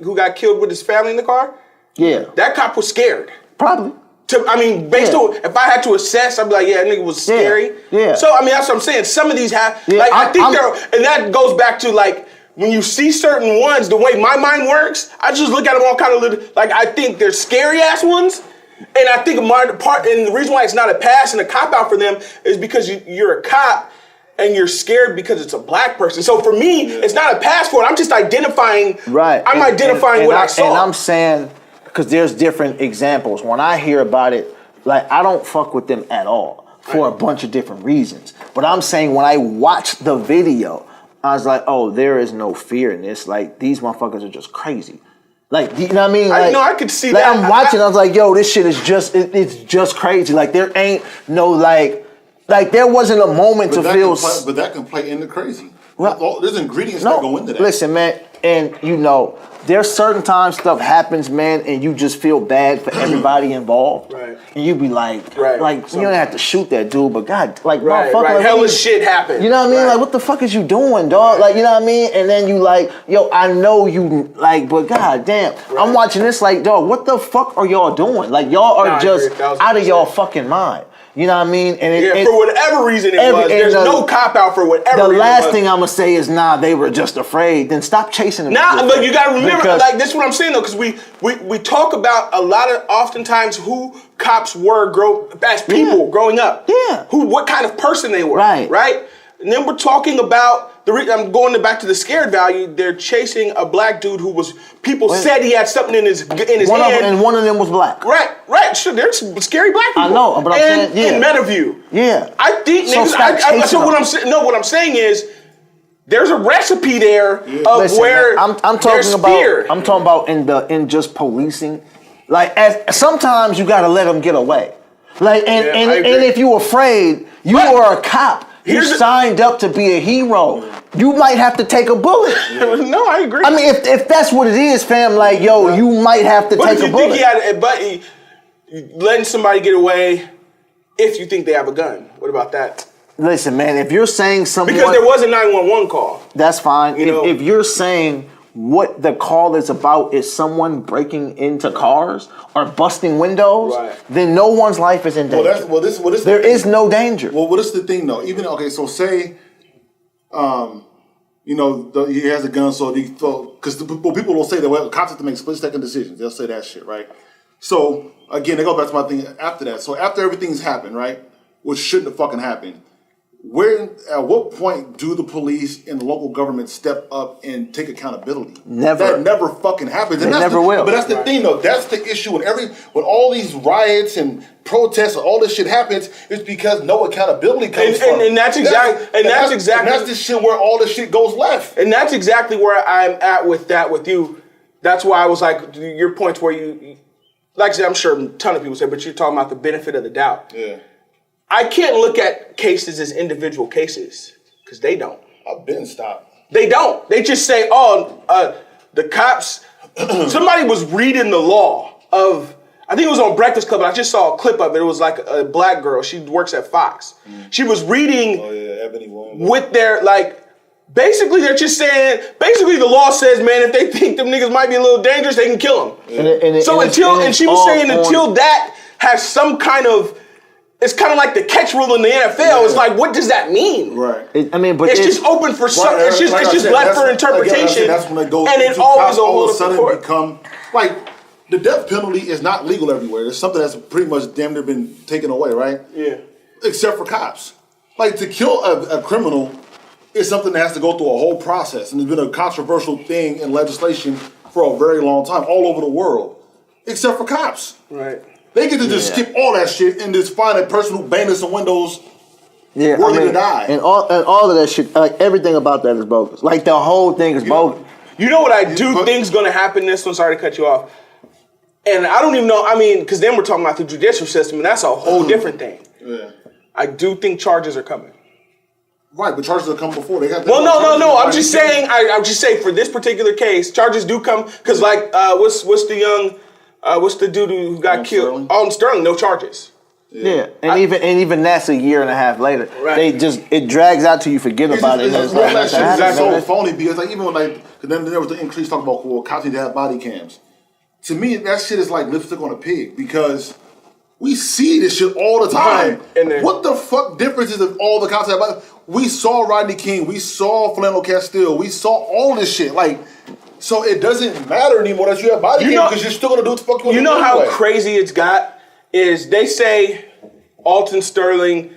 who got killed with his family in the car? Yeah. That cop was scared. Probably. Based on, if I had to assess, I'd be like, yeah, that nigga was scary. Yeah. So, I mean, that's what I'm saying. Some of these have, and that goes back to like, when you see certain ones, the way my mind works, I just look at them all kind of like, I think they're scary ass ones. And I think and the reason why it's not a pass and a cop out for them is because you're a cop and you're scared because it's a black person. So for me, it's not a pass for it. I'm just identifying. Right. I'm identifying what I saw. And I'm saying, because there's different examples. When I hear about it, like, I don't fuck with them at all for a bunch of different reasons. But I'm saying when I watched the video, I was like, oh, there is no fear in this. Like, these motherfuckers are just crazy. Like, you know what I mean? Like, I could see like, that. I'm watching, I was like, yo, this shit is just, it's just crazy. Like, there ain't no, like there wasn't a moment to feel. But that can play into crazy. Well, there's ingredients that go into that. Listen, man, and there's certain times stuff happens, man, and you just feel bad for everybody involved. Right. And you be like, you don't have to shoot that dude, but God, like, motherfucker. Like, hella shit happened. You know what I mean? Like, what the fuck is you doing, dog? Like, you know what I mean? And then you like, yo, I know you, like, but God damn. I'm watching this like, dog, what the fuck are y'all doing? Like, y'all are just out of y'all fucking mind. You know what I mean? And for whatever reason there's no cop out for whatever reason. The last thing I'm gonna say is, they were just afraid. Then stop chasing them. But you gotta remember, like, this is what I'm saying though, because we talk about oftentimes who cops were as people growing up. Yeah. What kind of person they were. Right. And then we're talking about I'm going back to the scared value. They're chasing a black dude who said he had something in his hand. And one of them was black. Right. Sure, there's scary black people. I know, but I'm saying, in Meadowview. Yeah. I think what I'm saying is, there's a recipe there of where I'm talking about. Fear. I'm talking about in just policing. Like, sometimes you gotta let them get away. Like, and if you're afraid, you are a cop. You signed up to be a hero. You might have to take a bullet. No, I agree. I mean, if that's what it is, fam, like, yo, you might have to take a bullet. Think letting somebody get away if you think they have a gun. What about that? Listen, man, if you're saying someone... Because there was a 911 call. That's fine. If you're saying what the call is about is someone breaking into cars or busting windows, then no one's life is in danger. There is no danger. Well, what is the thing, though? So say he has a gun, so because people will say that, well, cops have to make split-second decisions. They'll say that shit, right? So, again, they go back to my thing after that. So after everything's happened, right, which shouldn't have fucking happened, at what point do the police and the local government step up and take accountability? Never. That never fucking happens. It never will. But that's the thing, though. That's the issue. When all these riots and protests and all this shit happens, it's because no accountability comes from. And that's exactly. That's the shit where all the shit goes left. And that's exactly where I'm at with that with you. That's why I was like, your points where you, like I said, I'm sure a ton of people say, but you're talking about the benefit of the doubt. Yeah. I can't look at cases as individual cases because they don't. I've been stopped. They don't. They just say, the cops, somebody was reading the law of, I think it was on Breakfast Club, but I just saw a clip of it. It was like a black girl. She works at Fox. She was reading Ebony Williams. with their, basically they're just saying, basically the law says, man, if they think them niggas might be a little dangerous, they can kill them. Yeah. She was saying until that has some kind of, it's kind of like the catch rule in the NFL. Yeah. It's like, what does that mean? Right. But it's just open for some. It's just left for interpretation. That's when it goes. And it always all of a sudden become the death penalty is not legal everywhere. It's something that's pretty much damn near been taken away, right? Yeah. Except for cops. To kill a criminal is something that has to go through a whole process, and it's been a controversial thing in legislation for a very long time all over the world, except for cops. Right. They get to just skip all that shit and just find a person who banged some windows worthy to die. And all of that shit, everything about that is bogus. The whole thing is bogus. You know what I do think's going to happen this one? Sorry to cut you off. And I don't even know, because then we're talking about the judicial system, and that's a whole different thing. Yeah. I do think charges are coming. Right, but charges are coming before. They got. No. I'm just saying for this particular case, charges do come, because what's the dude who got killed? Sterling? Sterling, no charges. Yeah, even that's a year and a half later. Right. It drags out till you forget about it. That's so phony because even when then there was the increase talking about cops need to have body cams. To me, that shit is like lipstick on a pig because we see this shit all the time. Right. What the fuck difference is if all the cops have body? We saw Rodney King, we saw Flannel Castile, we saw all this shit. So it doesn't matter anymore that you have body cam because you're still gonna do what the fuck you want to do. You know how crazy it's got is they say Alton Sterling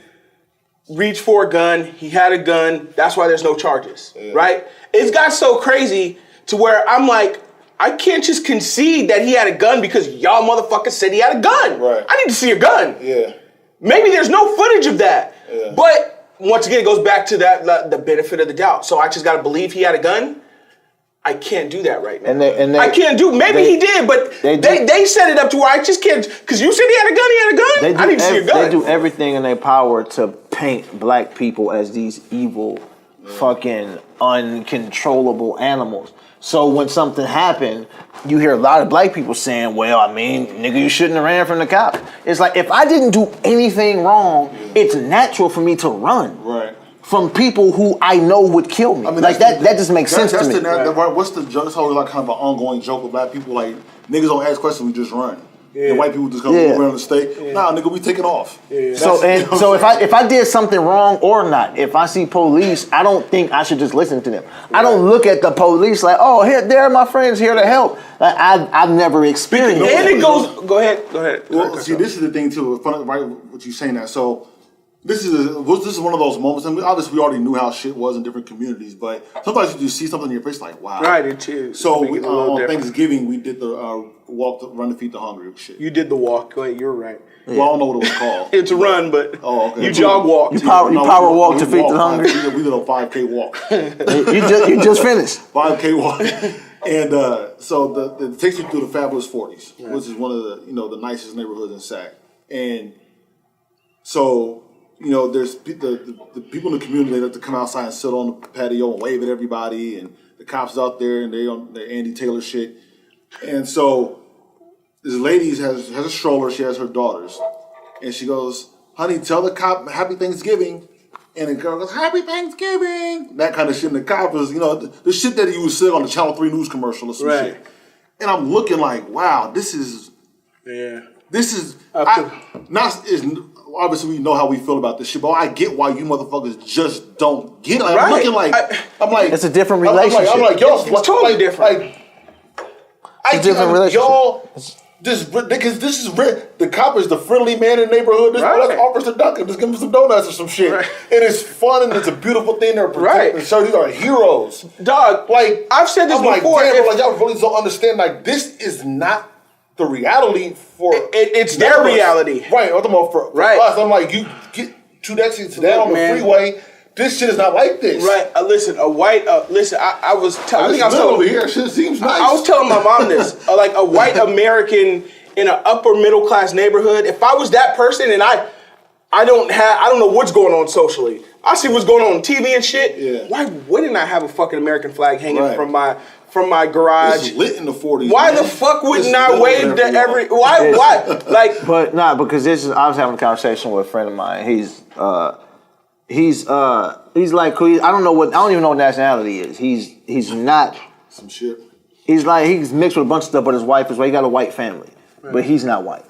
reached for a gun, he had a gun, that's why there's no charges, right? It's got so crazy to where I'm like, I can't just concede that he had a gun because y'all motherfuckers said he had a gun. Right. I need to see a gun. Yeah. Maybe there's no footage of that. Yeah. But once again, it goes back to that the benefit of the doubt. So I just got to believe he had a gun. I can't do that right now. I can't do. Maybe he did, but they set it up to where I just can't. Because you said he had a gun. He had a gun. I need to see a gun. They do everything in their power to paint black people as these evil, fucking uncontrollable animals. So when something happened, you hear a lot of black people saying, well, nigga, you shouldn't have ran from the cops. It's like, if I didn't do anything wrong, it's natural for me to run. Right. From people who I know would kill me. That just makes sense to me. What's the joke? It's always kind of an ongoing joke with black people. Niggas don't ask questions, we just run. Yeah. And white people just come around the state. Yeah. Nah, nigga, we taking off. Yeah. So if I did something wrong or not, if I see police, I don't think I should just listen to them. Right. I don't look at the police like, oh, they're my friends here to help. I've never experienced it. And it goes. Go ahead. Well, see, this is the thing too. Right, what you saying that. So this is one of those moments. Obviously, we already knew how shit was in different communities, but sometimes you just see something in your face like, wow. Right, it is. So on Thanksgiving, we did the walk, run to feed the hungry shit. You did the walk. Wait, you're right. Well, I don't know what it was called. It's a run, but okay. You jog walk. You power walk to feed the hungry. We did a 5K walk. You just finished 5K walk, and so it takes you through the Fabulous 40s, which is one of the nicest neighborhoods in Sac, and so. There's the people in the community that have to come outside and sit on the patio and wave at everybody, and the cops out there and they on their Andy Taylor shit. And so this lady has a stroller. She has her daughters, and she goes, "Honey, tell the cop Happy Thanksgiving." And the girl goes, "Happy Thanksgiving." That kind of shit. And the cop is, the shit that he would say on the Channel 3 news commercial or some shit. And I'm looking like, wow, this is. obviously we know how we feel about this shit, but I get why you motherfuckers just don't get it. Like, Right. I'm looking like, I'm like, it's a different relationship. I'm like, y'all, It's totally different. Like, I It's a different relationship. Y'all, because this is the cop is the friendly man in the neighborhood. This Right. let's offer some Dunkin', just give him some donuts or some shit. Right. And it's fun and it's a beautiful thing. They're protecting. Right. So these are heroes. Dog, Like I've said this I'm before. Like, damn, if- like y'all really don't understand. Like this is not the reality for it's their none of us. reality. Right. I'm talking about for Right. us. I'm like, you get 2 exits down on the man. freeway. This shit is not like this. Right, listen, a white, listen, I was, I think I was This over telling, here. Shit seems nice. I was telling my mom this, like a white American in an upper middle class neighborhood. If I was that person and I don't know what's going on socially. I see what's going on TV and shit. Yeah. Why wouldn't I have a fucking American flag hanging Right. from my garage? This is lit in the 40s. Why man. the fuck This wouldn't is I lit wave whenever to you every? want. Why? Like, But because I was having a conversation with a friend of mine. He's like I don't even know what nationality he is. He's not. Some shit. He's mixed with a bunch of stuff, but his wife is white. He got a white family, but he's not white.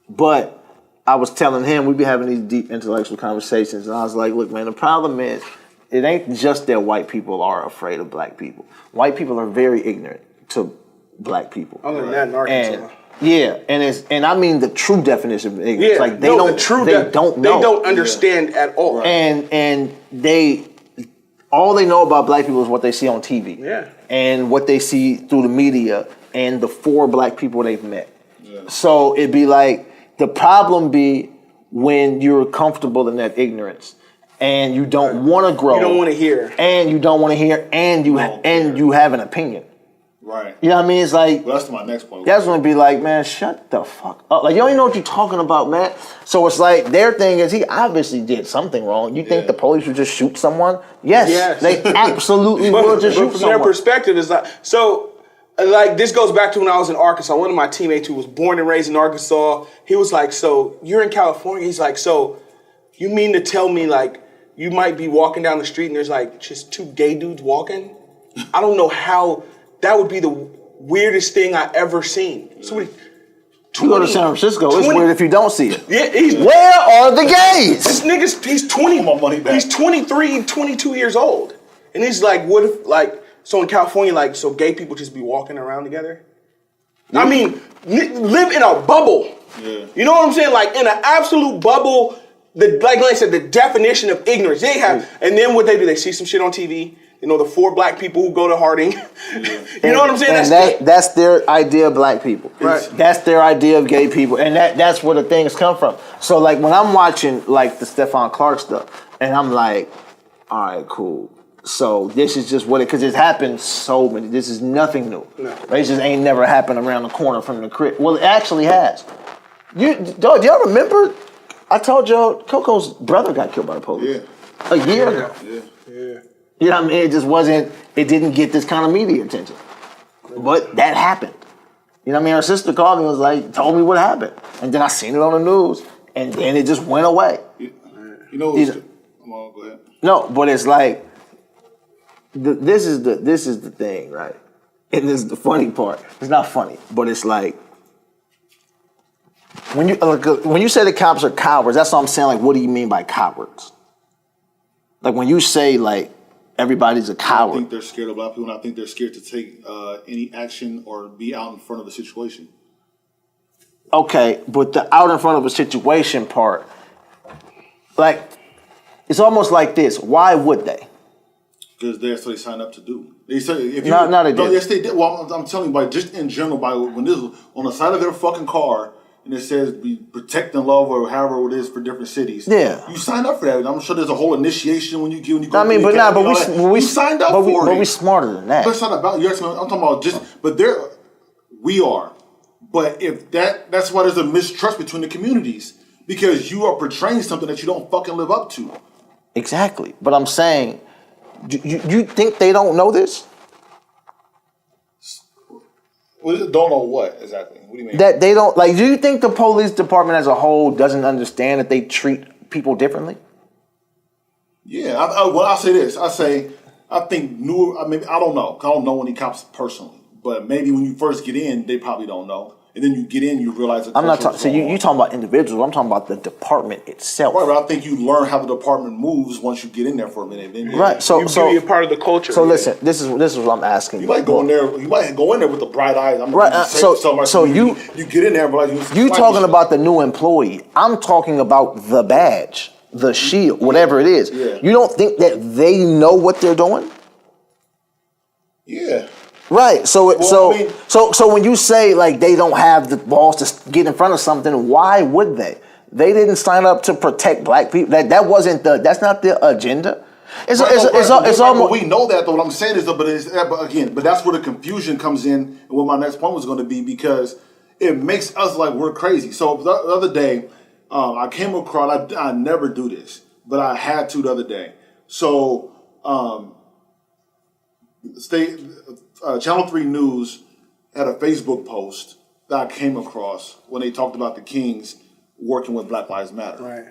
But I was telling him we'd be having these deep intellectual conversations, and I was like, "Look, man, the problem is it ain't just that white people are afraid of black people. White people are very ignorant to black people. other than that in Arkansas. And yeah, and I mean the true definition of ignorance. Yeah, Like they no, don't, the true they don't know. They don't understand at all. Right. And they all they know about black people is what they see on TV. Yeah. And what they see through the media and the 4 black people they've met. Yeah. So it'd be like the problem be when you're comfortable in that ignorance and you don't want to grow. You don't want to hear. And you don't want to hear and you have an opinion. Right. You know what I mean? It's like Well, that's my next point. that's gonna be like, man, shut the fuck up. Like, you don't even know what you're talking about, man. So it's like, their thing is, he obviously did something wrong. You think the police would just shoot someone? Yes. Yes. They absolutely But, will just but shoot from someone. their perspective, it's like, so, like, this goes back to when I was in Arkansas. One of my teammates who was born and raised in Arkansas, he was like, so, you're in California? He's like, so, you mean to tell me, like, you might be walking down the street and there's, like, just 2 gay dudes walking? I don't know how, that would be the weirdest thing I ever seen. So, You go to San Francisco, it's 20 weird if you don't see it. Yeah, he's... Where are the gays? This nigga's, he's 20, My money back. he's 23, 22 years old. And he's like, what if, like, so in California, like, so gay people just be walking around together? I mean, live in a bubble. Yeah. You know what I'm saying? Like, in an absolute bubble, like I said, the definition of ignorance. They have, and then what they do, they see some shit on TV. You know, the 4 black people who go to Harding. You know what I'm saying? And that's their idea of black people. Right. That's their idea of gay people. And that's where the things come from. So, like, when I'm watching, like, the Stephon Clark stuff, and I'm like, all right, cool. So this is just what it, because it's happened so many. This is nothing new. No. It just ain't never happened around the corner from the crib. Well, it actually has. Dog, do y'all remember? I told y'all Coco's brother got killed by the police. Yeah. A year ago. Yeah. You know what I mean? It just wasn't, it didn't get this kind of media attention. But that happened. You know what I mean? Her sister called me and was like, told me what happened. And then I seen it on the news. And then it just went away. You know what's come on, go ahead. No, but it's like, this is the thing, right? And this is the funny part. It's not funny, but it's like, when you say the cops are cowards, that's what I'm saying. Like, what do you mean by cowards? Like, when you say, like, everybody's a I coward. think they're scared of black people, and I think they're scared to take any action or be out in front of a situation. Okay, but the out in front of a situation part, like, it's almost like this. Why would they? Because that's what they signed up to do. They said if you No, they didn't. Yes, they did. Well, I'm telling you, by just in general, by when this was on the side of their fucking car and it says "be protect and love" or however it is for different cities. Yeah. you signed up for that. I'm sure there's a whole initiation when you go. I mean, to but the nah, academy but and all that. we You signed up for it. But we smarter than that. But it's not about you. I'm talking about just. But we are. But if that's why there's a mistrust between the communities because you are portraying something that you don't fucking live up to. Exactly. But I'm saying, you think they don't know this? Well, don't know what exactly. What do you mean? That they don't, like, do you think the police department as a whole doesn't understand that they treat people differently? Yeah, I'll say this. I think newer. I mean, I don't know. I don't know any cops personally, but maybe when you first get in, they probably don't know. And then you get in, you realize I'm not talking. So you talking about individuals? I'm talking about the department itself. Right, but I think you learn how the department moves once you get in there for a minute. Then right. So you're part of the culture. So listen, this is what I'm asking. You might go in there. You might go in there with the bright eyes. I'm right. So you get in there, but you talking about the new employee? I'm talking about the badge, the shield, whatever it is. Yeah. You don't think that they know what they're doing? Yeah. Right. So when you say like they don't have the balls to get in front of something, why would they? They didn't sign up to protect black people. That's not their agenda. It's almost. We know that though. What I'm saying is, but that's where the confusion comes in, and what my next point was going to be, because it makes us like we're crazy. So the other day, I came across. I never do this, but I had to the other day. So, Channel 3 News had a Facebook post that I came across when they talked about the Kings working with Black Lives Matter. Right.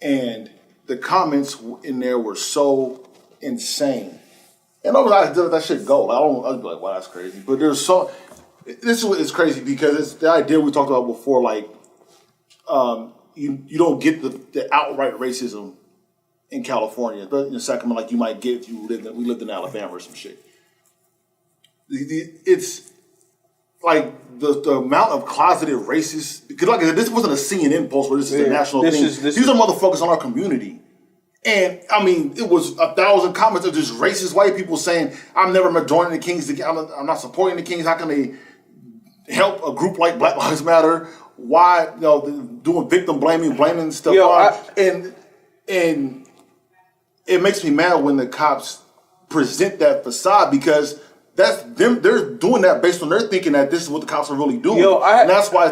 And the comments in there were so insane. And I was like, that shit go. I was like, wow, that's crazy. But this is what is crazy, because it's the idea we talked about before, like, you don't get the outright racism in California, but in Sacramento, like you might get if we lived in Alabama or some shit. It's like the amount of closeted racists, because like this wasn't a CNN post where this is a national thing. These are motherfuckers in our community. And I mean, it was 1,000 comments of just racist white people saying, I'm never joining the Kings, I'm not supporting the Kings, how can they help a group like Black Lives Matter? Why, doing victim blaming stuff. And it makes me mad when the cops present that facade, because that's them. They're doing that based on their thinking that this is what the cops are really doing. And that's why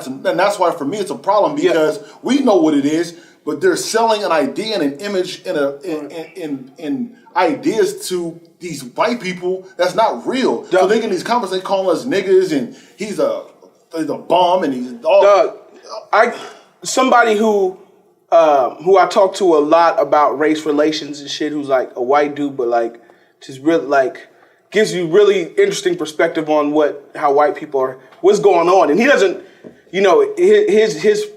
for me it's a problem, because we know what it is, but they're selling an idea and an image and ideas to these white people that's not real. So they get these comments, they calling us niggas, and he's a bum, and he's all. Somebody who I talk to a lot about race relations and shit, who's like a white dude, but like just really like gives you really interesting perspective on how white people are, what's going on. And he doesn't, his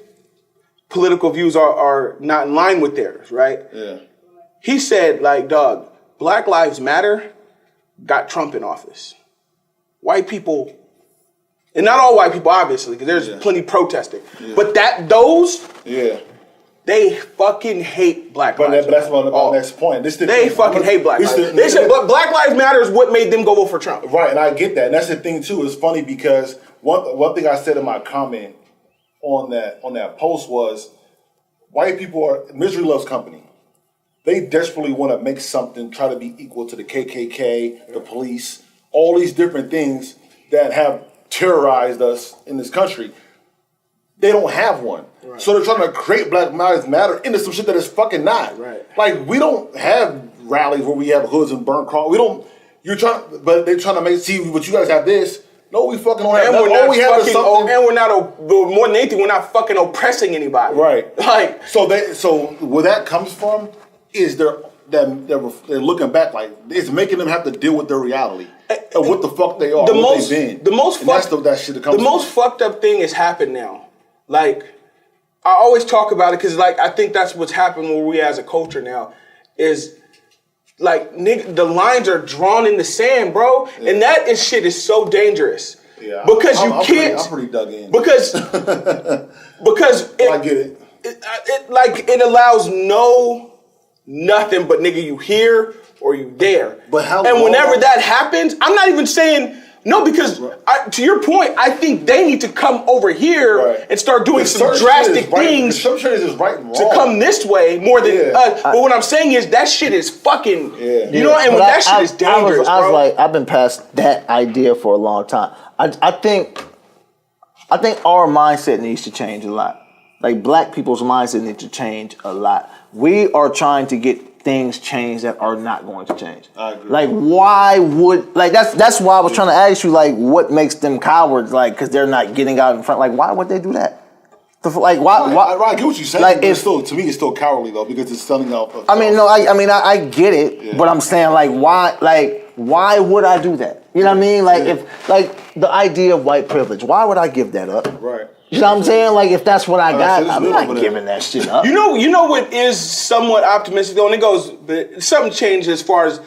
political views are not in line with theirs, right? Yeah. He said, like, dog, Black Lives Matter got Trump in office. White people, and not all white people, obviously, because there's plenty protesting, but those they fucking hate Black Lives Matter. But that's my next point. They fucking hate Black Lives Matter. They said Black Lives Matter is what made them go vote for Trump. Right, and I get that. And that's the thing, too. It's funny because one thing I said in my comment on that post was, white people misery loves company. They desperately want to make something, try to be equal to the KKK, the police, all these different things that have terrorized us in this country. They don't have one. Right. So they're trying to create Black Lives Matter into some shit that is fucking not. Right. Like, we don't have rallies where we have hoods and burn cross. But they're trying to see what you guys have this. No, we fucking don't have that. All we have is something. And we're not, more than anything, we're not fucking oppressing anybody. Right. Like. So where that comes from is they're looking back, like, it's making them have to deal with their reality of what the fuck they are, they've been. The most fucked up thing has happened now. Like, I always talk about it because, like, I think that's what's happened where we as a culture now is, like, nigga, the lines are drawn in the sand, bro. Yeah. And that shit is so dangerous. Yeah, because I'm pretty dug in. Because I get it. It allows nothing but, nigga, you here or you there. But how? And whenever that happens, I'm not even saying no, because to your point, I think they need to come over here and start doing some drastic things to come this way more than us. But what I'm saying is that shit is fucking, and that shit is dangerous, I was like, I've been past that idea for a long time. I think our mindset needs to change a lot. Like, black people's mindset needs to change a lot. We are trying to get things changed that are not going to change. I agree. Like, why would, like, that's why I was trying to ask you, like, what makes them cowards? Like, because they're not getting out in front. Like, why would they do that? Like, why? I get what you're saying. Like, to me, it's still cowardly though, because it's selling out. I get it, but I'm saying, like, why? Like, why would I do that? You know what I mean? Like, the idea of white privilege. Why would I give that up? Right. You know what I'm saying? Like, if that's what I got, so I'm not giving that shit up. You know what is somewhat optimistic though, and it goes, but something changed as far as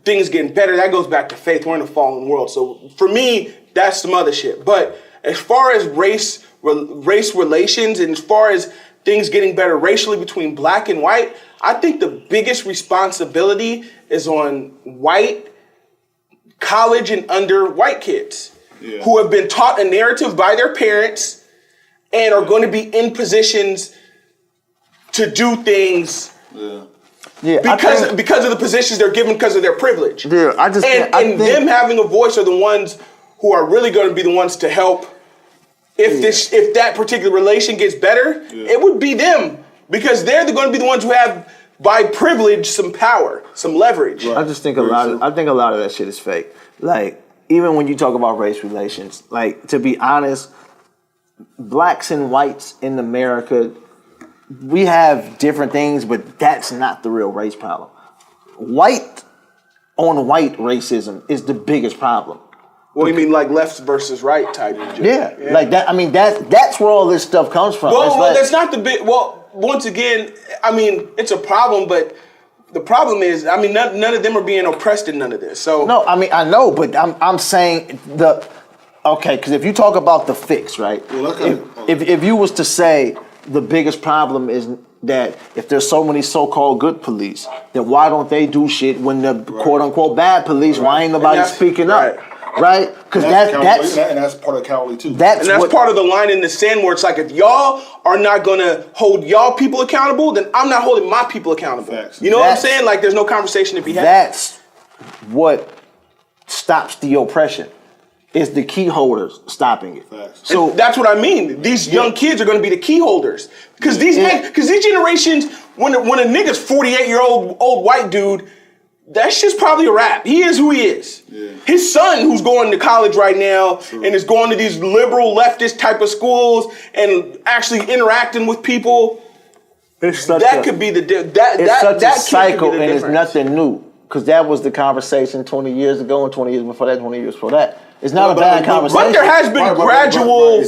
things getting better. That goes back to faith. We're in a fallen world, so for me, that's some other shit. But as far as race relations, and as far as things getting better racially between black and white, I think the biggest responsibility is on white college and under white kids who have been taught a narrative by their parents and are going to be in positions to do things because of the positions they're given because of their privilege. Yeah, I think them having a voice are the ones who are really going to be the ones to help. If that particular relation gets better, it would be them, because they're going to be the ones who have, by privilege, some power, some leverage. I just think a lot of that shit is fake. Like, even when you talk about race relations, like, to be honest, blacks and whites in America, we have different things, but that's not the real race problem. White on white racism is the biggest problem. What do you mean, like left versus right type? Yeah, like that. I mean, that's where all this stuff comes from. Well, that's not the big. Well, once again, I mean, it's a problem, but the problem is, I mean, none of them are being oppressed in none of this. So no, I mean, I know, but I'm saying because if you talk about the fix, right? If you was to say the biggest problem is that if there's so many so-called good police, then why don't they do shit when the quote-unquote bad police? Why ain't nobody speaking up? Right? Because that's part of accountability too. That's part of the line in the sand where it's like, if y'all are not gonna hold y'all people accountable, then I'm not holding my people accountable. Facts. You know what I'm saying? Like, there's no conversation to be had. That's what stops the oppression. Is the key holders stopping it? Facts. So that's what I mean. These young kids are going to be the key holders, because these generations, when a nigga's 48-year-old old white dude, that shit's probably a wrap. He is who he is. Yeah. His son, who's going to college right now and is going to these liberal leftist type of schools and actually interacting with people, could be the it's such a cycle, and it's nothing new, because that was the conversation 20 years ago and 20 years before that, 20 years before that. It's not a bad conversation. But there has been gradual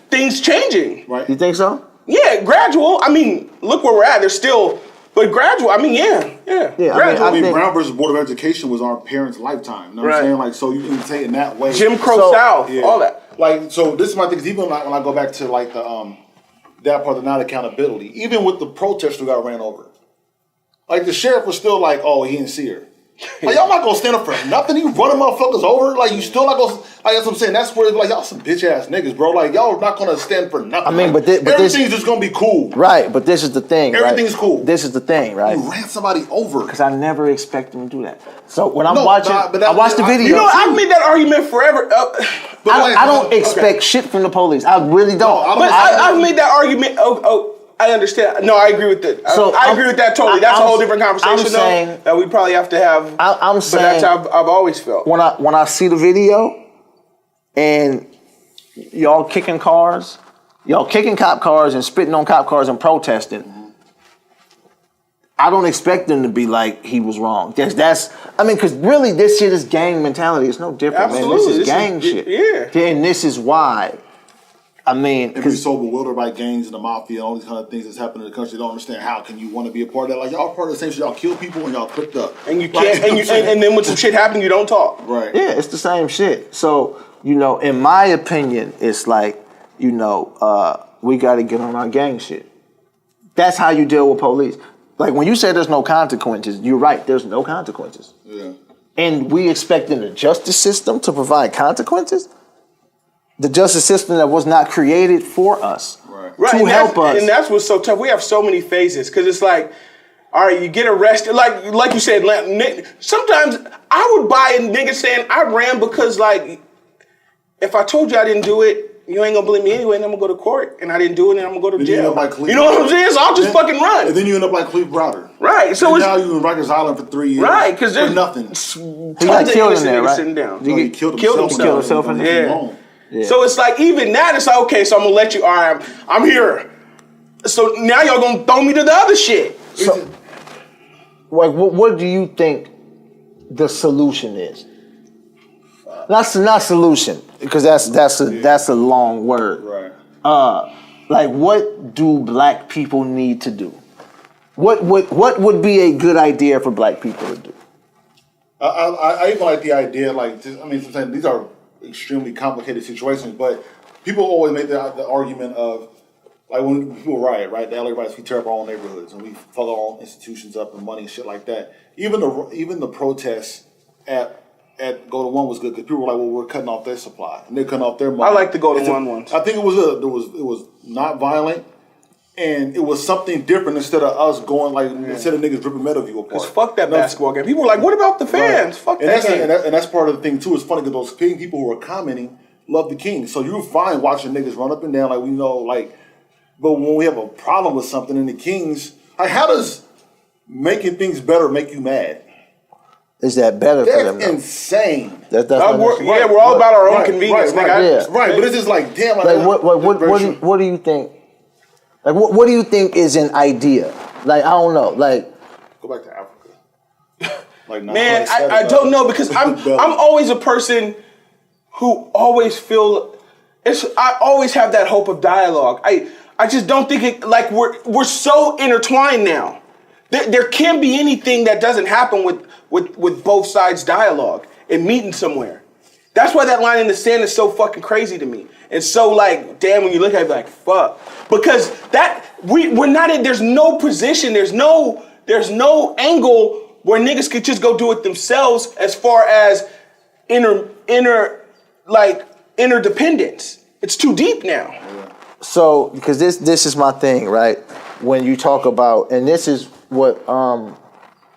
things changing. Right. You think so? Yeah, gradual. I mean, look where we're at. There's still, but gradual. I mean, yeah. Gradual. I mean, Brown versus Board of Education was our parents' lifetime. You know what I'm saying? Like, so you can say it in that way. Jim Crow South, all that. Like, so this is my thing. Is even like when I go back to like the that part of not accountability, even with the protester who got ran over, like the sheriff was still like, oh, he didn't see her. Like, y'all not gonna stand up for nothing. You running motherfuckers over. Like, you still not gonna. Like, that's what I'm saying. That's where, like, y'all some bitch ass niggas, bro. Like, y'all not gonna stand for nothing. I mean, like, everything's just gonna be cool. Right, but this is the thing. Everything's cool. This is the thing, right? You ran somebody over. Because I never expect them to do that. So when I'm watching, I watch the video. You know, I've made that argument forever. But I don't expect shit from the police. I really don't. I've made that argument. I understand. No, I agree with that. I agree with that totally. That's a whole different conversation, that we probably have to have. I'm saying, but that's how I've always felt. When I see the video and y'all kicking cars, y'all kicking cop cars and spitting on cop cars and protesting, I don't expect them to be like, he was wrong. I mean, because really this shit is gang mentality. It's no different, man. This is gang shit. Yeah. And this is why. I mean, if you're so bewildered by gangs and the mafia and all these kind of things that's happening in the country, you don't understand how can you want to be a part of that. Like, y'all part of the same shit. Y'all kill people and y'all clipped up. And you can't, and then when some shit happens, you don't talk. Right. Yeah, it's the same shit. So, in my opinion, it's like, we got to get on our gang shit. That's how you deal with police. Like, when you say there's no consequences, you're right. There's no consequences. Yeah. And we expect in the justice system to provide consequences? The justice system that was not created for us to help us. And that's what's so tough. We have so many phases, because it's like, all right, you get arrested. Like you said, sometimes I would buy a nigga saying I ran because, like, if I told you I didn't do it, you ain't gonna believe me anyway, and I'm gonna go to court, and I didn't do it, and I'm gonna go to jail. You know what I'm saying? So I'll just fucking run. And then you end up like Cleve Browder. Right. So now you in Rikers Island for 3 years. Right, because there's nothing. He got killed in there, right? Sitting down. He killed himself in there. Yeah. So it's like, even that, it's like, okay, so I'm gonna let you. All right, I'm here. So now y'all gonna throw me to the other shit. So, like, what do you think the solution is? not solution, because that's a long word. Right. Like, what do black people need to do? What would be a good idea for black people to do? I even like the idea, like, sometimes these are extremely complicated situations, but people always make the argument of, like, when people riot, right? The LA riots, we tear up our own neighborhoods and we fuck our own institutions up and money and shit like that. Even the protests at Go to One was good because people were like, well, we're cutting off their supply and they're cutting off their money. I like the Go to One ones. I think it was not violent. And it was something different instead of us going instead of niggas ripping Meadowview apart. Because fuck that basketball game. People were like, what about the fans? Right. Fuck that game. And that's part of the thing too. It's funny because those people who are commenting love the Kings. So you're fine watching niggas run up and down like we know, like, but when we have a problem with something in the Kings, like, how does making things better make you mad? Is that better for them? That's insane. That's we're all about our own convenience, nigga. Right, but it's just like, damn. What do you think? Like, what do you think is an idea? Like, I don't know. Like, go back to Africa. Man, I don't know, because I'm always a person who always I always have that hope of dialogue. I just don't think it, like, we're so intertwined now. There can't be anything that doesn't happen with both sides dialogue and meeting somewhere. That's why that line in the sand is so fucking crazy to me. And so, like, damn, when you look at it, like, fuck. Because we're not in, there's no position, there's no angle where niggas could just go do it themselves as far as interdependence. It's too deep now. So, because this is my thing, right? When you talk about, and this is what,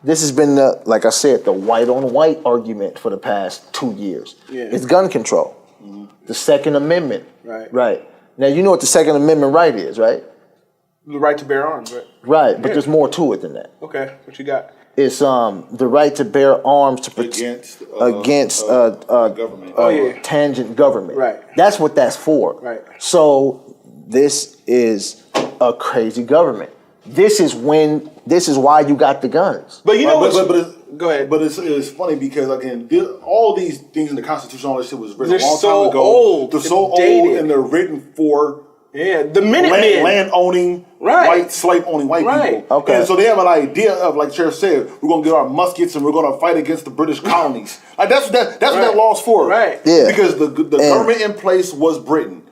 this has been the, like I said, the white on white argument for the past 2 years. Yeah. It's gun control. Mm-hmm. The Second Amendment. Right. Now, you know what the Second Amendment right is, right? The right to bear arms, right? Right, but there's more to it than that. Okay, what you got? It's the right to bear arms to against government. tangent government. Right. That's what that's for. Right. So this is a crazy government. This is why you got the guns. But you know what? Go ahead. But it's funny because, again, all these things in the Constitution, all this shit was written a long so time ago. old. They're so old, and they're written for the Minutemen, land owning, white slave owning white people. Okay. And so they have an idea of, like Sheriff said, we're gonna get our muskets and we're gonna fight against the British colonies. Like that's what that law's for. Right. Yeah. Because the government in place was Britain,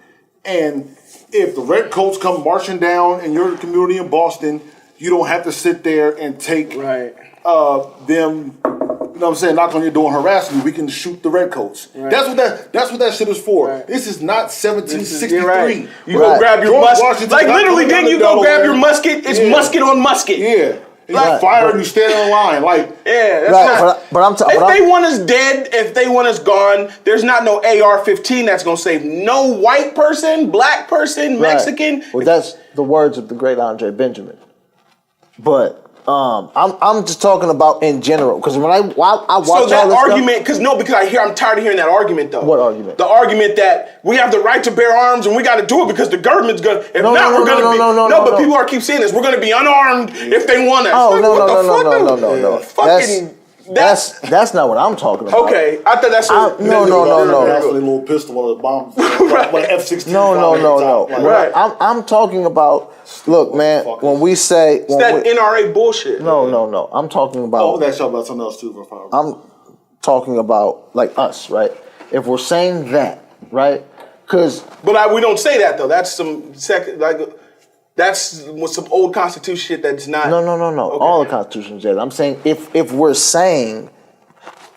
and if the redcoats come marching down in your community in Boston, you don't have to sit there and take them. You know what I'm saying? Knock on your door and harass you. We can shoot the redcoats. Right. That's what that shit is for. Right. This is not 1763. Right. You go grab your musket. Like literally, then you go grab your musket. It's musket on musket. Yeah. You fire and you stand in line. Like, that's not. But if they want us dead, if they want us gone, there's not no AR-15 that's gonna save no white person, black person, Mexican. Well, that's the words of the great Andre Benjamin. But I'm just talking about in general, because when I watch all this argument, because I'm tired of hearing that argument though. What argument? The argument that we have the right to bear arms and we got to do it because the government's gonna. If we're gonna be. But people are keep saying this. We're gonna be unarmed if they want us. Oh, no. Fucking. That's not what I'm talking about. Okay, I thought that's what. No. That's a little pistol or a bomb. Like F-16. No. Right. I'm talking about. Look, man. When we say it's that NRA bullshit. No. I'm talking about. Oh, that's about something else too. I'm talking about like us, right? If we're saying that, right? But we don't say that though. That's some that's some old Constitution shit that's not. No. Okay. All the Constitution says. I'm saying if we're saying,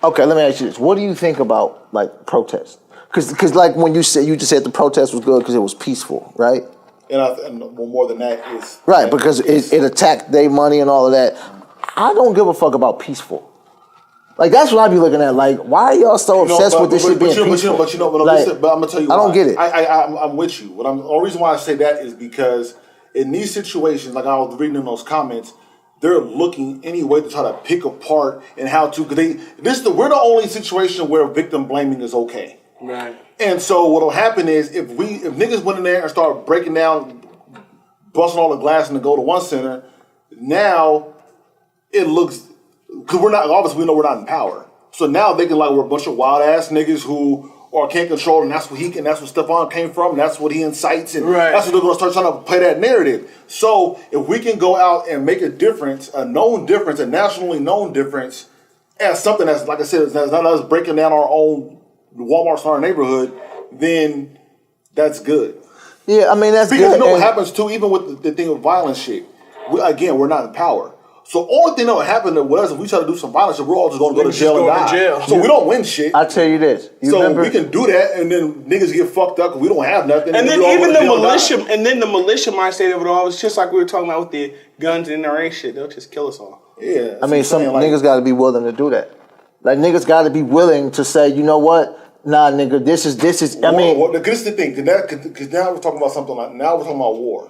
okay, let me ask you this: what do you think about like protests? Because like when you just said the protest was good because it was peaceful, right? And more than that is right because it attacked their money and all of that. I don't give a fuck about peaceful. Like that's what I be looking at. Like, why are y'all so obsessed with this shit being peaceful? But I'm gonna tell you. I don't get it. I'm with you. The only reason why I say that is because in these situations, like I was reading in those comments, they're looking any way to try to pick apart and how to. We're the only situation where victim blaming is okay. Right. And so what'll happen is if niggas went in there and start breaking down, busting all the glass in the Go to One Center, now it looks because we're not. Obviously, we know we're not in power. So now they can like we're a bunch of wild ass niggas who or can't control, and that's what that's what Stephon came from, and that's what he incites, and that's what they're gonna start trying to play that narrative. So if we can go out and make a difference, a known difference, a nationally known difference, as something that's like I said, that's not us breaking down our own Walmarts in our neighborhood, then that's good. Yeah, I mean that's because good. You know what happens too, even with the thing of violence shit. We're not in power. So only thing that would happen with us if we try to do some violence, we're all just going to go to jail and die. So we don't win shit. I'll tell you this. We can do that, and then niggas get fucked up because we don't have nothing. And then even the militia mindset of it all is just like we were talking about with the guns and NRA shit. They'll just kill us all. Yeah. I mean, some niggas got to be willing to do that. Like niggas got to be willing to say, you know what? Nah, nigga, this is. I mean, this is the thing. Because now we're talking about something like now we're talking about war,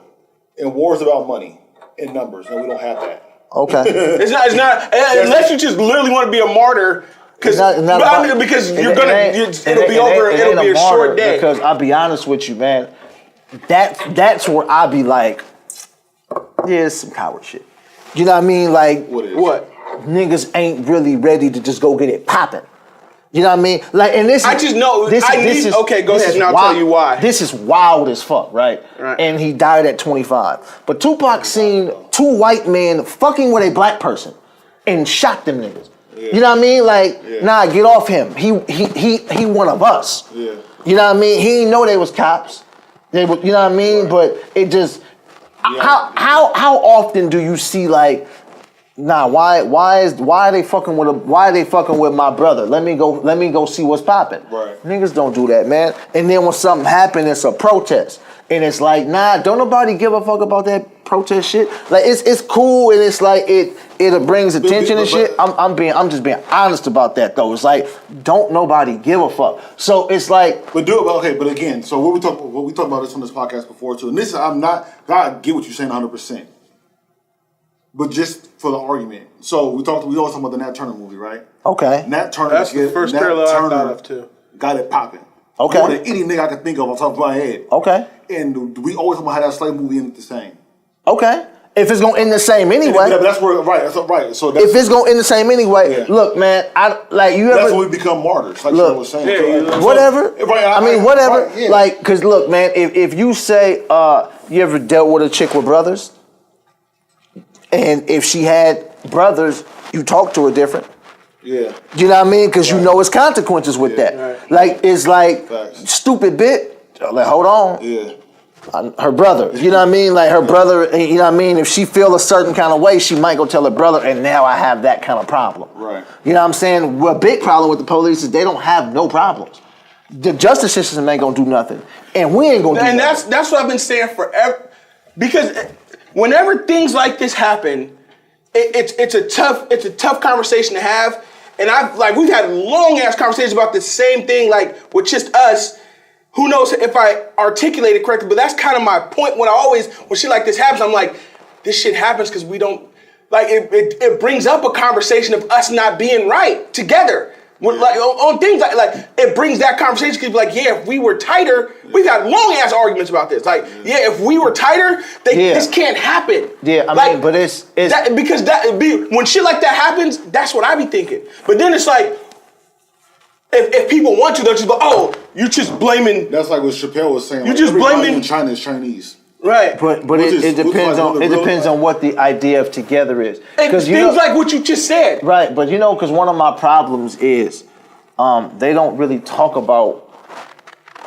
and war is about money and numbers, and we don't have that. Okay. It's not unless you just literally want to be a martyr because you're gonna it'll be over. It'll be a short day. Because I'll be honest with you, man. That's where I'll be like, yeah, it's some coward shit. You know what I mean? Like what? Niggas ain't really ready to just go get it popping. You know what I mean? Like, and this. I just know. Go ahead, and I'll tell you why. This is wild as fuck, right? And he died at 25. But Tupac seen two white men fucking with a black person and shot them niggas. Yeah. You know what I mean? Like, nah, get off him. He one of us. Yeah. You know what I mean? He didn't know they was cops. They were, you know what I mean? Right. But it just how often do you see like, nah, why are they fucking with my brother? Let me go see what's popping. Right. Niggas don't do that, man. And then when something happens, it's a protest. And it's like, nah, don't nobody give a fuck about that protest shit. Like it's cool and it's like it brings attention and shit. I'm just being honest about that though. It's like don't nobody give a fuck. So it's like but again, so what we talked about this on this podcast before too. And this I get what you're saying 100%. But just for the argument. So we always talk about the Nat Turner movie, right? Okay. Nat Turner. That's the first parallel I thought of too. Got it popping. Okay. More than any nigga I can think of on top of my head. Okay. And we always talk about how that slave movie ended the same. Okay. If it's gonna end the same anyway. Yeah, but that's where right. So if it's gonna end the same anyway, look, man, that's when we become martyrs, like I was saying. Whatever. Whatever. Right, yeah. Like, cause look, man, if you say you ever dealt with a chick with brothers, and if she had brothers, you talk to her different. Yeah. You know what I mean? Because you know it's consequences with that. Right. Like, it's like, stupid bit. Like, hold on. Yeah. Her brother. You know what I mean? Like, her brother, you know what I mean? If she feel a certain kind of way, she might go tell her brother, and now I have that kind of problem. Right. You know what I'm saying? Well, a big problem with the police is they don't have no problems. The justice system ain't gonna do nothing. And we ain't gonna do nothing. And that's what I've been saying forever. Because whenever things like this happen, it's a tough conversation to have. And we've had long ass conversations about the same thing, like with just us. Who knows if I articulate it correctly, but that's kind of my point when shit like this happens, I'm like, this shit happens because we don't, like, it brings up a conversation of us not being right together. Like on things like it brings that conversation because like if we were tighter, we've had long ass arguments about this. Like if we were tighter, this can't happen. Yeah, I mean, but it's when shit like that happens, that's what I be thinking. But then it's like if people want to, they'll just go, oh, you just blaming. That's like what Chappelle was saying. You like, just blaming China is Chinese. Right, but it depends on what the idea of together is. Because things like what you just said. Right, but because one of my problems is they don't really talk about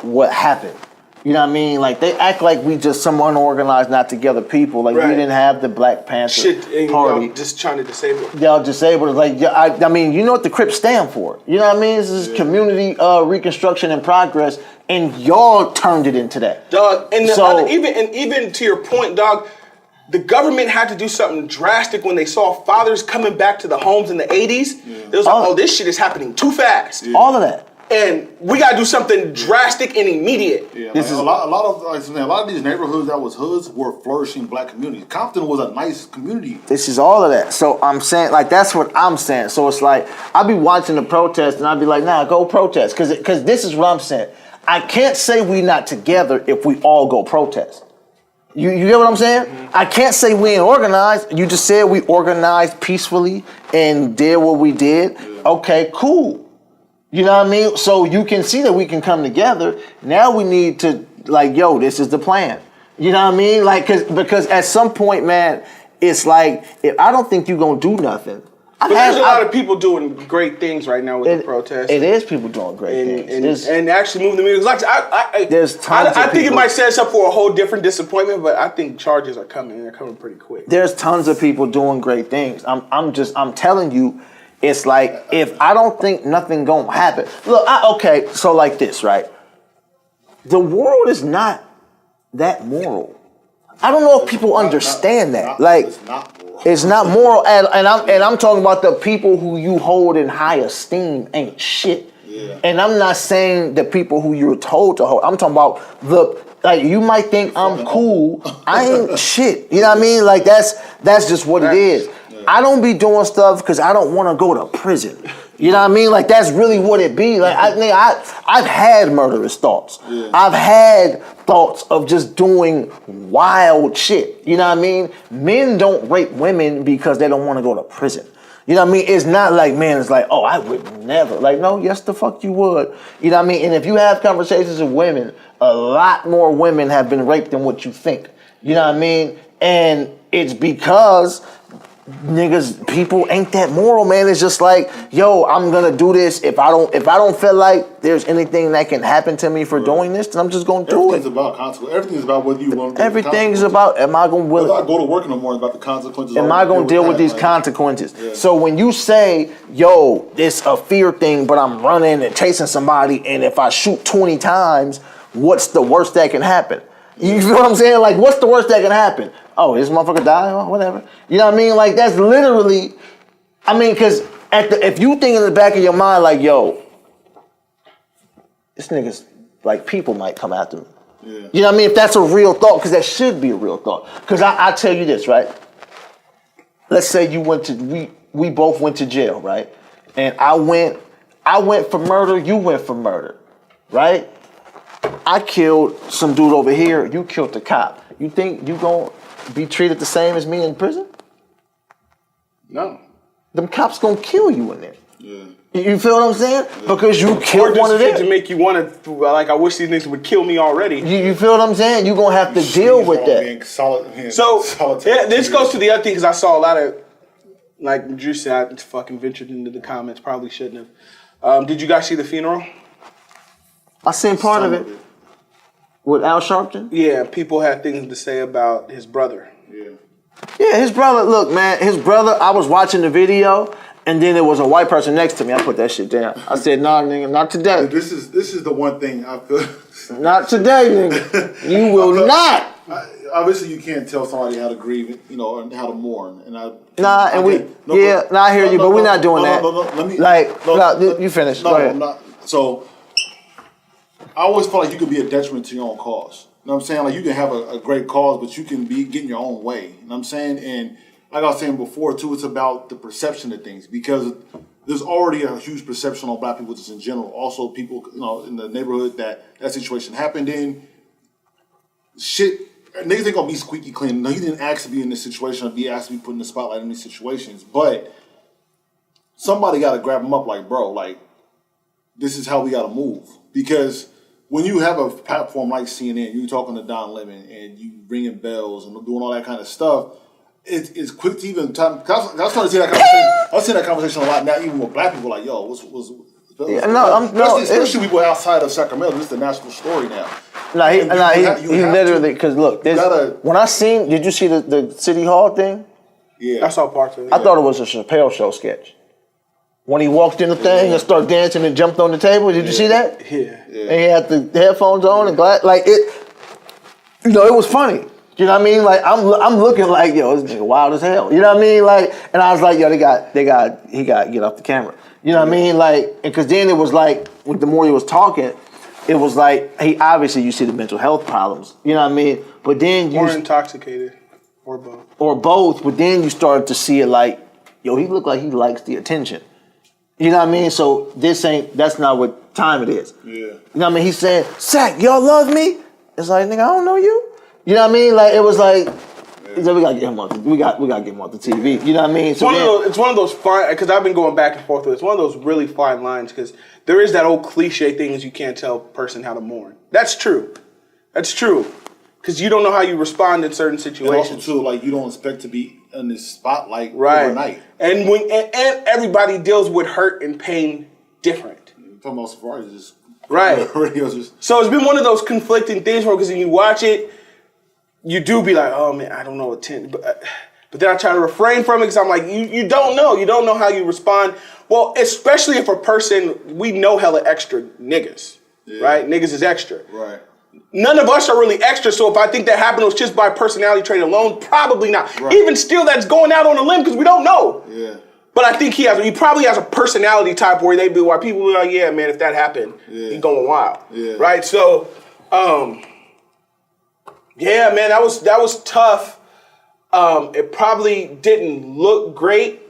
what happened. You know what I mean? Like they act like we just some unorganized, not together people. Like we didn't have the Black Panther Party. Y'all just trying to disable it. Y'all disabled it. Like I mean, you know what the Crips stand for? You know what I mean? This is community reconstruction and progress. And y'all turned it into that, dog. And even to your point, dog, the government had to do something drastic when they saw fathers coming back to the homes in the 80s. It was like, oh, this shit is happening too fast. Yeah. All of that, and we gotta do something drastic and immediate. Yeah, this is a lot of these neighborhoods that was hoods were flourishing Black communities. Compton was a nice community. This is all of that. So I'm saying, like, that's what I'm saying. So it's like I'll be watching the protest and I'll be like, nah, go protest, because this is what I'm saying. I can't say we not together if we all go protest. You get what I'm saying? I can't say we ain't organized. You just said we organized peacefully and did what we did. Okay, cool. You know what I mean? So you can see that we can come together. Now we need to, like, yo, this is the plan. You know what I mean? Like, because at some point, man, it's like, if I don't think you're going to do nothing. But there's a lot of people doing great things right now with the protests. It is people doing great things. And actually moving the music. Like, there's tons I of think people. it might set us up for a whole different disappointment, but I think charges are coming. They're coming pretty quick. There's tons of people doing great things. I'm telling you, it's like, if I don't think nothing gonna happen. Look, okay, so like this, right? The world is not that moral. I don't know if people understand that. Like, it's not moral, and I'm talking about the people who you hold in high esteem ain't shit. Yeah. And I'm not saying the people who you're told to hold. I'm talking about like, you might think I'm cool. I ain't shit. You know what I mean? Like, that's just what it is. Yeah. I don't be doing stuff because I don't want to go to prison. You know what I mean? Like, that's really what it be. Like, I've had murderous thoughts. Yeah. I've had thoughts of just doing wild shit. You know what I mean? Men don't rape women because they don't want to go to prison. You know what I mean? It's not like, man, it's like, oh, I would never. Like, no, yes, the fuck you would. You know what I mean? And if you have conversations with women, a lot more women have been raped than what you think. You know what I mean? And it's because people ain't that moral, man. It's just like, yo, I'm gonna do this. If I don't feel like there's anything that can happen to me for doing this, then I'm just gonna do it. Everything's about consequences. Everything's about whether you want to. Everything's about, am I gonna whether I go to work in the morning, about the consequences. Am I gonna deal with these consequences? Yeah. So when you say, yo, it's a fear thing, but I'm running and chasing somebody, and if I shoot 20 times, what's the worst that can happen? You feel what I'm saying? Like, what's the worst that can happen? Oh, this motherfucker die or whatever. You know what I mean? Like, that's literally, I mean, because if you think in the back of your mind, like, yo, this nigga's, like, people might come after me. Yeah. You know what I mean? If that's a real thought, because that should be a real thought. Because I tell you this, right? Let's say we both went to jail, right? And I went for murder, you went for murder, right? I killed some dude over here, you killed the cop. You think you gonna be treated the same as me in prison? No. Them cops gonna kill you in there. Yeah. You feel what I'm saying? Yeah. Because you killed one of them. To make you want to, like, I wish these niggas would kill me already. You feel what I'm saying? You gonna have to deal with that. This goes to the other thing, because I saw a lot of, like Drew said, I fucking ventured into the comments, probably shouldn't have. Did you guys see the funeral? I seen part of it. With Al Sharpton? Yeah, people had things to say about his brother. Yeah, his brother, look, man, his brother, I was watching the video, and then there was a white person next to me. I put that shit down. I said, nah, nigga, not today. This is the one thing I feel. Not today, nigga. You will not. Obviously, you can't tell somebody how to grieve, you know, and how to mourn. And I hear you, but we're not doing that. You finish. Go ahead. I'm not. So, I always felt like you could be a detriment to your own cause. You know what I'm saying? Like, you can have a great cause, but you can be getting your own way. You know what I'm saying? And like I was saying before, too, it's about the perception of things, because there's already a huge perception on black people just in general. Also, people, you know, in the neighborhood that situation happened in, shit, niggas ain't gonna be squeaky clean. No, he didn't ask to be in this situation or be asked to be put in the spotlight in these situations, but somebody gotta grab him up like, bro, like, this is how we gotta move. Because when you have a platform like CNN, you're talking to Don Lemon and you ringing bells and doing all that kind of stuff, it's quick to even time. I was starting to see that conversation. I was seeing that conversation a lot now, even with black people. Like, yo, especially people outside of Sacramento. This is the national story now. He literally, because look, when I seen, did you see the City Hall thing? Yeah, I saw parts of it. I thought it was a Chappelle Show sketch. When he walked in the thing and started dancing and jumped on the table, did you see that? Yeah. And he had the headphones on and like it. You know, it was funny. You know what I mean? Like, I'm looking like, yo, this nigga wild as hell. You know what I mean? Like, and I was like, yo, he got to get off the camera. You know what I mean? Like, because then it was like, the more he was talking, it was like, you see the mental health problems. You know what I mean? But then or intoxicated, or both. Or both. But then you started to see it like, yo, he looked like he likes the attention. You know what I mean? So that's not what time it is. Yeah. You know what I mean? He's saying, Sack, y'all love me? It's like, nigga, I don't know you. You know what I mean? Like it was like, we gotta get him off. We got to get him off the TV. You know what I mean? So it's one of those fine, because I've been going back and forth with it. It's one of those really fine lines, because there is that old cliche thing is you can't tell a person how to mourn. That's true. That's true. Because you don't know how you respond in certain situations. And also too, like you don't expect to be in this spotlight And overnight. and everybody deals with hurt and pain different. Talking about Safari just right. So it's been one of those conflicting things where, because when you watch it, you do be like, oh man, I don't know what but then I try to refrain from it because I'm like, you don't know. You don't know how you respond. Well, especially if a person, we know hella extra niggas, right? Niggas is extra. Right. None of us are really extra, so if I think that happened was just by personality trait alone, probably not. Right. Even still, that's going out on a limb because we don't know. Yeah. But I think he probably has a personality type where where people be like, yeah, man, if that happened, he's going wild. Yeah. Right? So, yeah, man, that was tough. It probably didn't look great.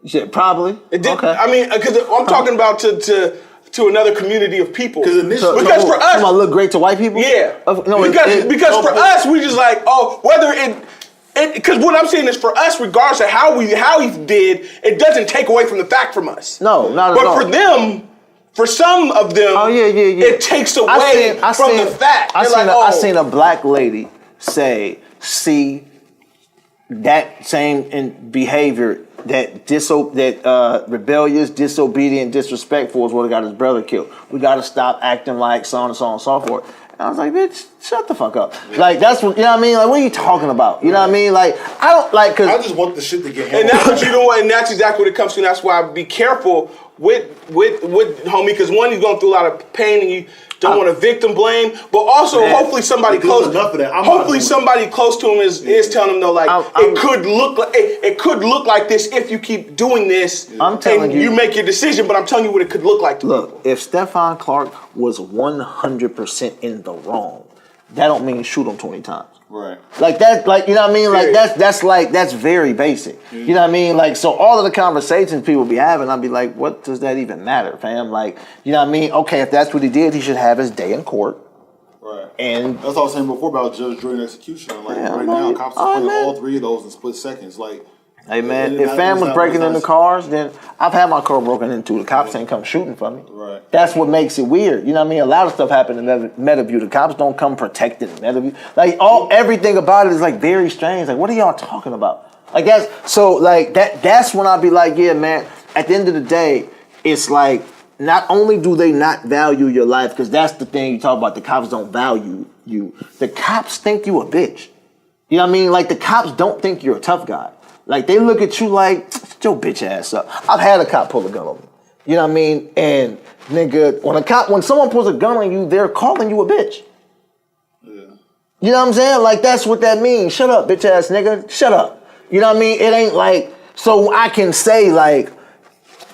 You said probably? It did. Okay. I mean, because I'm talking about to another community of people. Because for us, look great to white people. Yeah. Because for us, we just like, whether it because what I'm saying is for us, regardless of how he did, it doesn't take away from the fact from us. No, not at all. But for them. For some of them, it takes away from the fact. I seen a black lady see that same behavior, that rebellious, disobedient, disrespectful is what got his brother killed. We got to stop acting like so on and so on and so forth. And I was like, bitch, shut the fuck up. Like, that's what, you know what I mean? Like, what are you talking about? You know what I mean? Like, I don't like, because I just want the shit to get handled. And that's what you know, and that's exactly what it comes to. And that's why I be careful with homie, because one, he's going through a lot of pain and you don't want to victim blame, but also hopefully somebody close. Somebody close to him is telling him though, like it could look like this if you keep doing this. I'm telling you make your decision, but I'm telling you what it could look like to people. If Stephon Clark was 100% in the wrong, that don't mean shoot him 20 times. Right. Like that, like, you know what I mean? Like that's very basic. You know what I mean? Like, so all of the conversations people be having, I'd be like, what does that even matter, fam? Like, you know what I mean? Okay, if that's what he did, he should have his day in court. Right. And that's what I was saying before about judge, jury, and execution. Like now, cops are playing all three of those in split seconds. Like, hey man, if fam was breaking into cars, then I've had my car broken into. The cops ain't come shooting for me. Right. That's what makes it weird. You know what I mean? A lot of stuff happened in Meadowview. The cops don't come protected in Meadowview. Like everything about it is like very strange. Like, what are y'all talking about? Like that's when I'll be like, yeah, man. At the end of the day, it's like not only do they not value your life, because that's the thing you talk about. The cops don't value you. The cops think you a bitch. You know what I mean? Like the cops don't think you're a tough guy. Like, they look at you like, shut your bitch ass up. I've had a cop pull a gun on me. You know what I mean? And, nigga, when someone pulls a gun on you, they're calling you a bitch. Yeah. You know what I'm saying? Like, that's what that means. Shut up, bitch ass nigga. Shut up. You know what I mean? It ain't like, so I can say, like,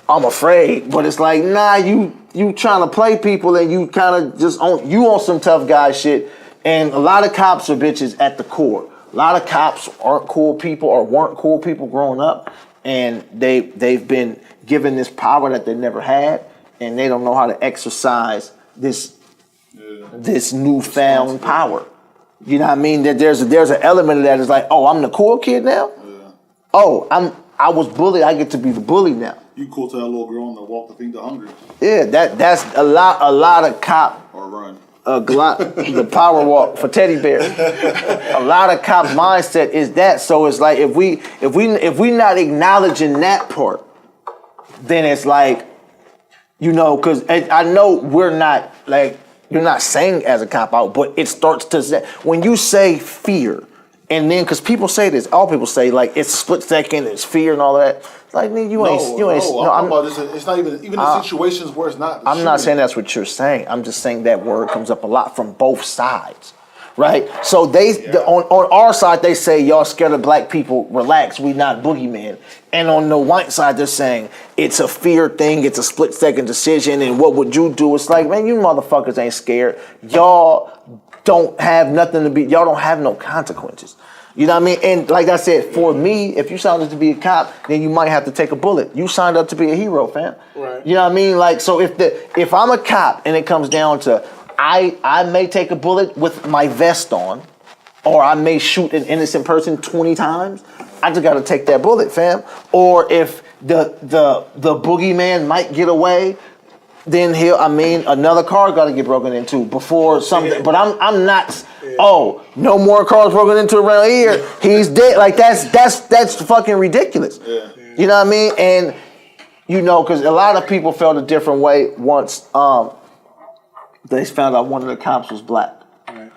I'm afraid, but it's like, nah, you trying to play people and you kind of just on some tough guy shit. And a lot of cops are bitches at the core. A lot of cops aren't cool people or weren't cool people growing up, and they've been given this power that they never had, and they don't know how to exercise this newfound power. You know what I mean? That there's an element of that is like, oh, I'm the cool kid now. Yeah. Oh, I was bullied. I get to be the bully now. You cool to that little girl on the walk to feed the hungry. Yeah, that's a lot of cop or run. The power walk for teddy bears. A lot of cops' mindset is that. So it's like if we not acknowledging that part, then it's like, you know, because I know we're not like, you're not saying as a cop out, but it starts to say when you say fear, and then because people say this, all people say like it's split second, it's fear and all that. Like, nigga, it's not even in situations where it's not. I'm not saying that's what you're saying. I'm just saying that word comes up a lot from both sides, right? So on our side, they say, y'all scared of black people, relax, we not boogeyman. And on the white side, they're saying it's a fear thing, it's a split second decision, and what would you do? It's like, man, you motherfuckers ain't scared. Y'all don't have nothing to be, y'all don't have no consequences. You know what I mean? And like I said, for me, if you signed up to be a cop, then you might have to take a bullet. You signed up to be a hero, fam. Right. You know what I mean? Like, so if I'm a cop and it comes down to I may take a bullet with my vest on, or I may shoot an innocent person 20 times, I just gotta take that bullet, fam. Or if the boogeyman might get away, then another car gotta get broken into before something. But I'm not. Oh, no more cars broken into around here. He's dead. Like that's fucking ridiculous. Yeah. You know what I mean? And because a lot of people felt a different way once they found out one of the cops was black. Right.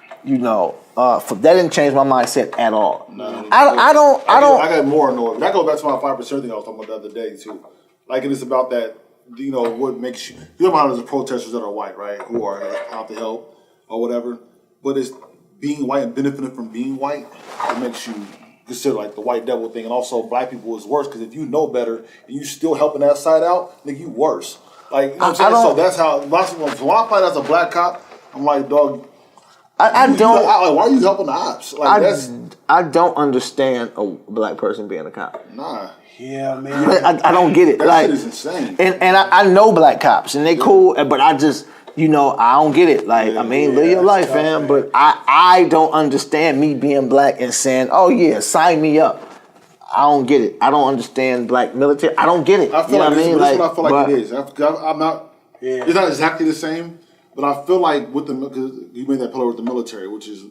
That didn't change my mindset at all. No, I don't. I got more annoyed. That goes back to my 5% thing I was talking about the other day too. Like it's about that. What makes you know how there's the protesters that are white, right? Who are out to help or whatever. But it's being white and benefiting from being white. It makes you consider like the white devil thing, and also black people is worse because if you know better and you still helping that side out, nigga, you worse. Like you know what I'm saying. So that's how. When I find as a black cop, I'm like, dog. Why are you helping the ops? Like I don't understand a black person being a cop. Nah. Yeah, man. I don't get it. That shit is insane. And I know black cops and they cool, but I just I don't get it. Like live your life, tough, fam. But I don't understand me being black and saying, oh yeah, sign me up. I don't get it. I don't understand black military. I don't get it. I feel this is what I feel like it is. I'm not. Yeah. It's not exactly the same, but I feel like because you made that pillar with the military, which is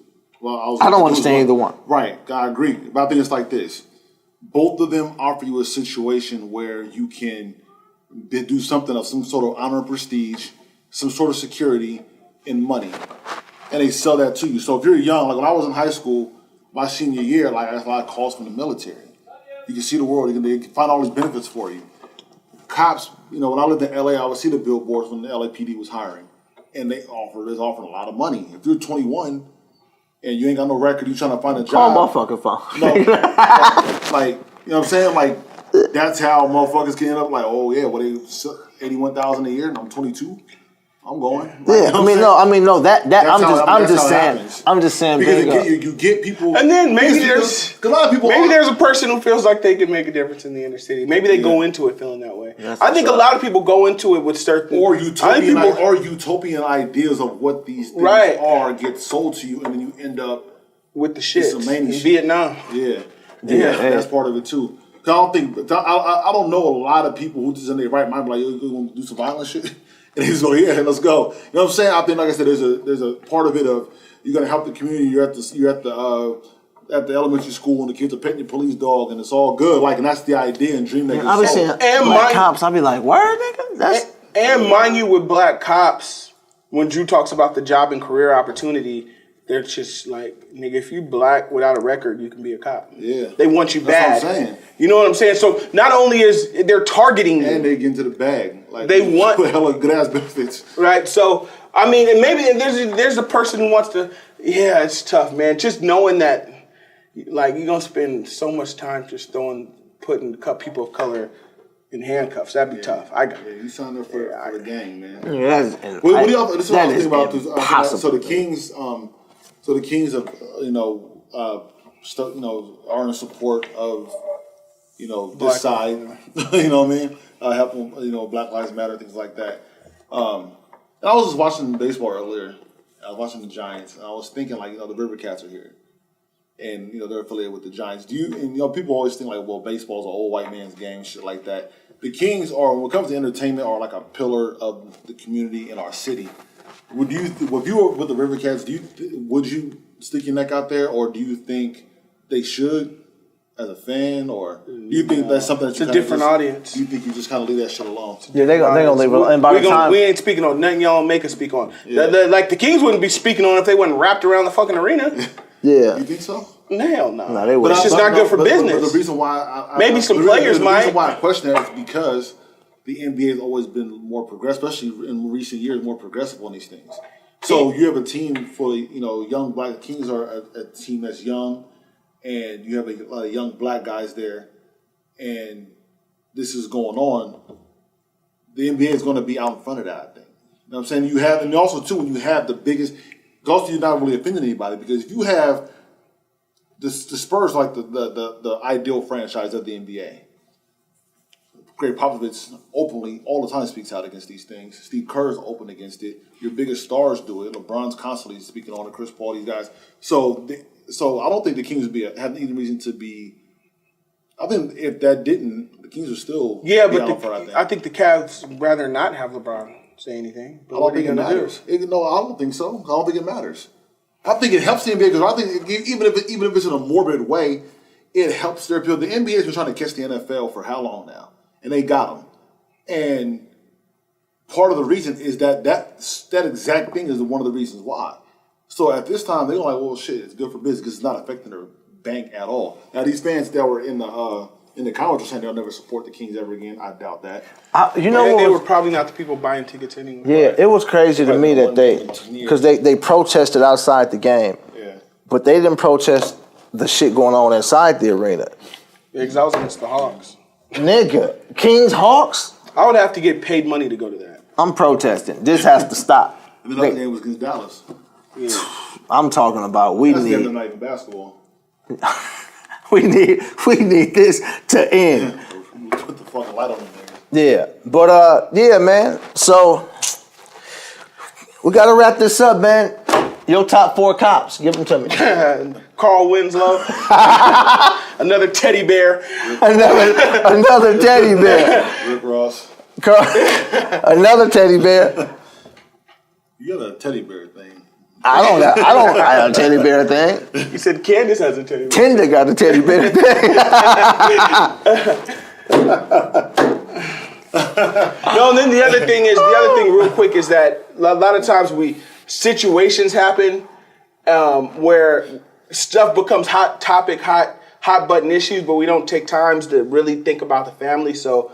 I don't understand either one. Right, I agree. But I think it's like this. Both of them offer you a situation where you can do something of some sort of honor and prestige, some sort of security and money. And they sell that to you. So if you're young, like when I was in high school, my senior year, I got a lot of calls from the military. You can see the world. They can find all these benefits for you. Cops, when I lived in LA, I would see the billboards when the LAPD was hiring. And they offered a lot of money. If you're 21 and you ain't got no record, you trying to find a job. Call my fucking phone. No. Like, you know what I'm saying? Like, that's how motherfuckers can end up like, oh yeah, they $81,000 a year and I'm 22. I'm going. Yeah, no. I'm just saying. Because you get people, and then maybe there's a lot of people. Maybe there's a person who feels like they can make a difference in the inner city. Maybe they go into it feeling that way. I think a lot of people go into it with certain utopian ideas of what these things are get sold to you, and then you end up with the shit in Vietnam. Yeah, that's part of it too. I don't know a lot of people who just in their right mind like, you're going to do some violent shit. And he's going, yeah, let's go. You know what I'm saying? I think, like I said, there's a part of it of you're going to help the community. You're at the elementary school and the kids are petting your police dog and it's all good. Like, and that's the idea and dream that you I'll be saying, black cops, I'll be like, word, nigga? And mind you, with black cops, when Drew talks about the job and career opportunity, they're just like, nigga, if you black without a record, you can be a cop. Yeah. They want you bad. That's what I'm saying. You know what I'm saying? So not only is they're targeting you. And they get into the bag. Like they want hella good ass benefits. Right. So and maybe there's a person who wants to yeah, it's tough, man. Just knowing that like you're gonna spend so much time just putting people of color in handcuffs. That'd be tough. You signed up for the gang, man. Yeah, what do y'all this is what I was thinking about so the Kings have are in support of this side. You know what I mean? Helping Black Lives Matter, things like that. And I was just watching baseball earlier. I was watching the Giants, and I was thinking the River Cats are here, and they're affiliated with the Giants. People always think well, baseball's an old white man's game, shit like that. The Kings are, when it comes to entertainment, are like a pillar of the community in our city. If you were with the River Cats, would you stick your neck out there, or do you think they should, as a fan, or do you think that's something that's a different audience? Do you think you just kind of leave that shit alone? Yeah, they gonna leave it alone. And by the time we ain't speaking on nothing y'all make us speak on. Yeah. The Kings wouldn't be speaking on if they wasn't wrapped around the fucking arena. Yeah, you think so? Hell no. Nah, they would. It's just not good for business. But the reason why maybe some players might. The reason why I question that is because the NBA has always been more progressive, especially in recent years, more progressive on these things. So you have a team full of, young black Kings are a team that's young, and you have a lot of young black guys there, and this is going on. The NBA is going to be out in front of that, I think. You know what I'm saying? And also too, when you have the biggest, also you're not really offending anybody, because if you have the Spurs like the ideal franchise of the NBA. Greg Popovich openly all the time speaks out against these things. Steve Kerr's open against it. Your biggest stars do it. LeBron's constantly speaking on it. Chris Paul, these guys. So So I don't think the Kings would have any reason to be. I think if that didn't, the Kings would still Yeah, be but out for, I think the Cavs rather not have LeBron say anything. But I don't think it matters. No, I don't think so. I don't think it matters. I think it helps the NBA because I think even if it's in a morbid way, it helps their appeal. The NBA has been trying to catch the NFL for how long now, and they got them. And part of the reason is that exact thing is one of the reasons why. So at this time, they're like, well, shit, it's good for business because it's not affecting their bank at all. Now, these fans that were in the comments were saying they'll never support the Kings ever again. I doubt that. They were probably not the people buying tickets anyway. Yeah, it was crazy to me that they protested outside the game. Yeah. But they didn't protest the shit going on inside the arena. Yeah, because I was against the Hawks. Nigga, Kings Hawks? I would have to get paid money to go to that. I'm protesting. This has to stop. And the other game was against Dallas. Yeah. I'm talking about That's the other night in basketball. we need this to end. Put the fucking light on them there. Yeah, but yeah, man. So we gotta wrap this up, man. Your top 4 cops, give them to me. Carl Winslow, another teddy bear, another teddy bear. Rick Ross. Another teddy bear. You got a teddy bear thing. I don't have a teddy bear thing. You said Candace has a teddy bear. Tinder got a teddy bear thing. No, and then the other thing real quick is that a lot of times situations happen where stuff becomes hot button issues, but we don't take times to really think about the family. So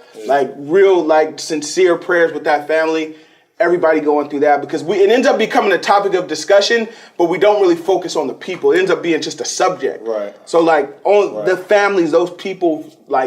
real sincere prayers with that family. Everybody going through that because it ends up becoming a topic of discussion, but we don't really focus on the people. It ends up being just a subject. Right. So the families, those people,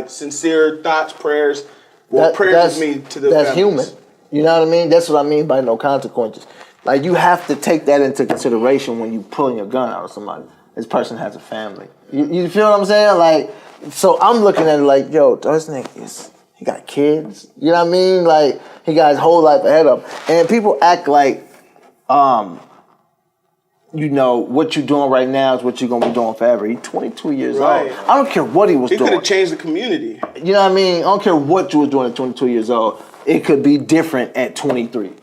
sincere thoughts, prayers. Well, prayers with me to the That's families. human. You know what I mean? That's what I mean by no consequences. Like you have to take that into consideration when you pulling your gun out of somebody. This person has a family. You feel what I'm saying? Like, so I'm looking at it like, yo, this nigga he got kids. You know what I mean? Like, he got his whole life ahead of him. And people act like, what you're doing right now is what you're going to be doing forever. He's 22 years old. I don't care what he was doing. He could have changed the community. You know what I mean? I don't care what you was doing at 22 years old. It could be different at 23.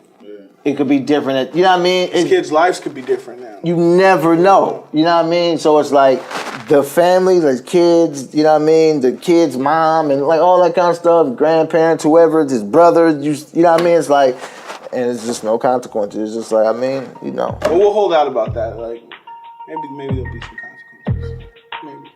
It could be different at, you know what I mean? His kids' lives could be different now. You never know. You know what I mean? So it's like the family, the kids, you know what I mean? The kid's mom and all that kind of stuff, grandparents, whoever, his brothers, you know what I mean? It's like, and it's just no consequences. It's just like, But we'll hold out about that. Maybe there'll be some consequences. Maybe.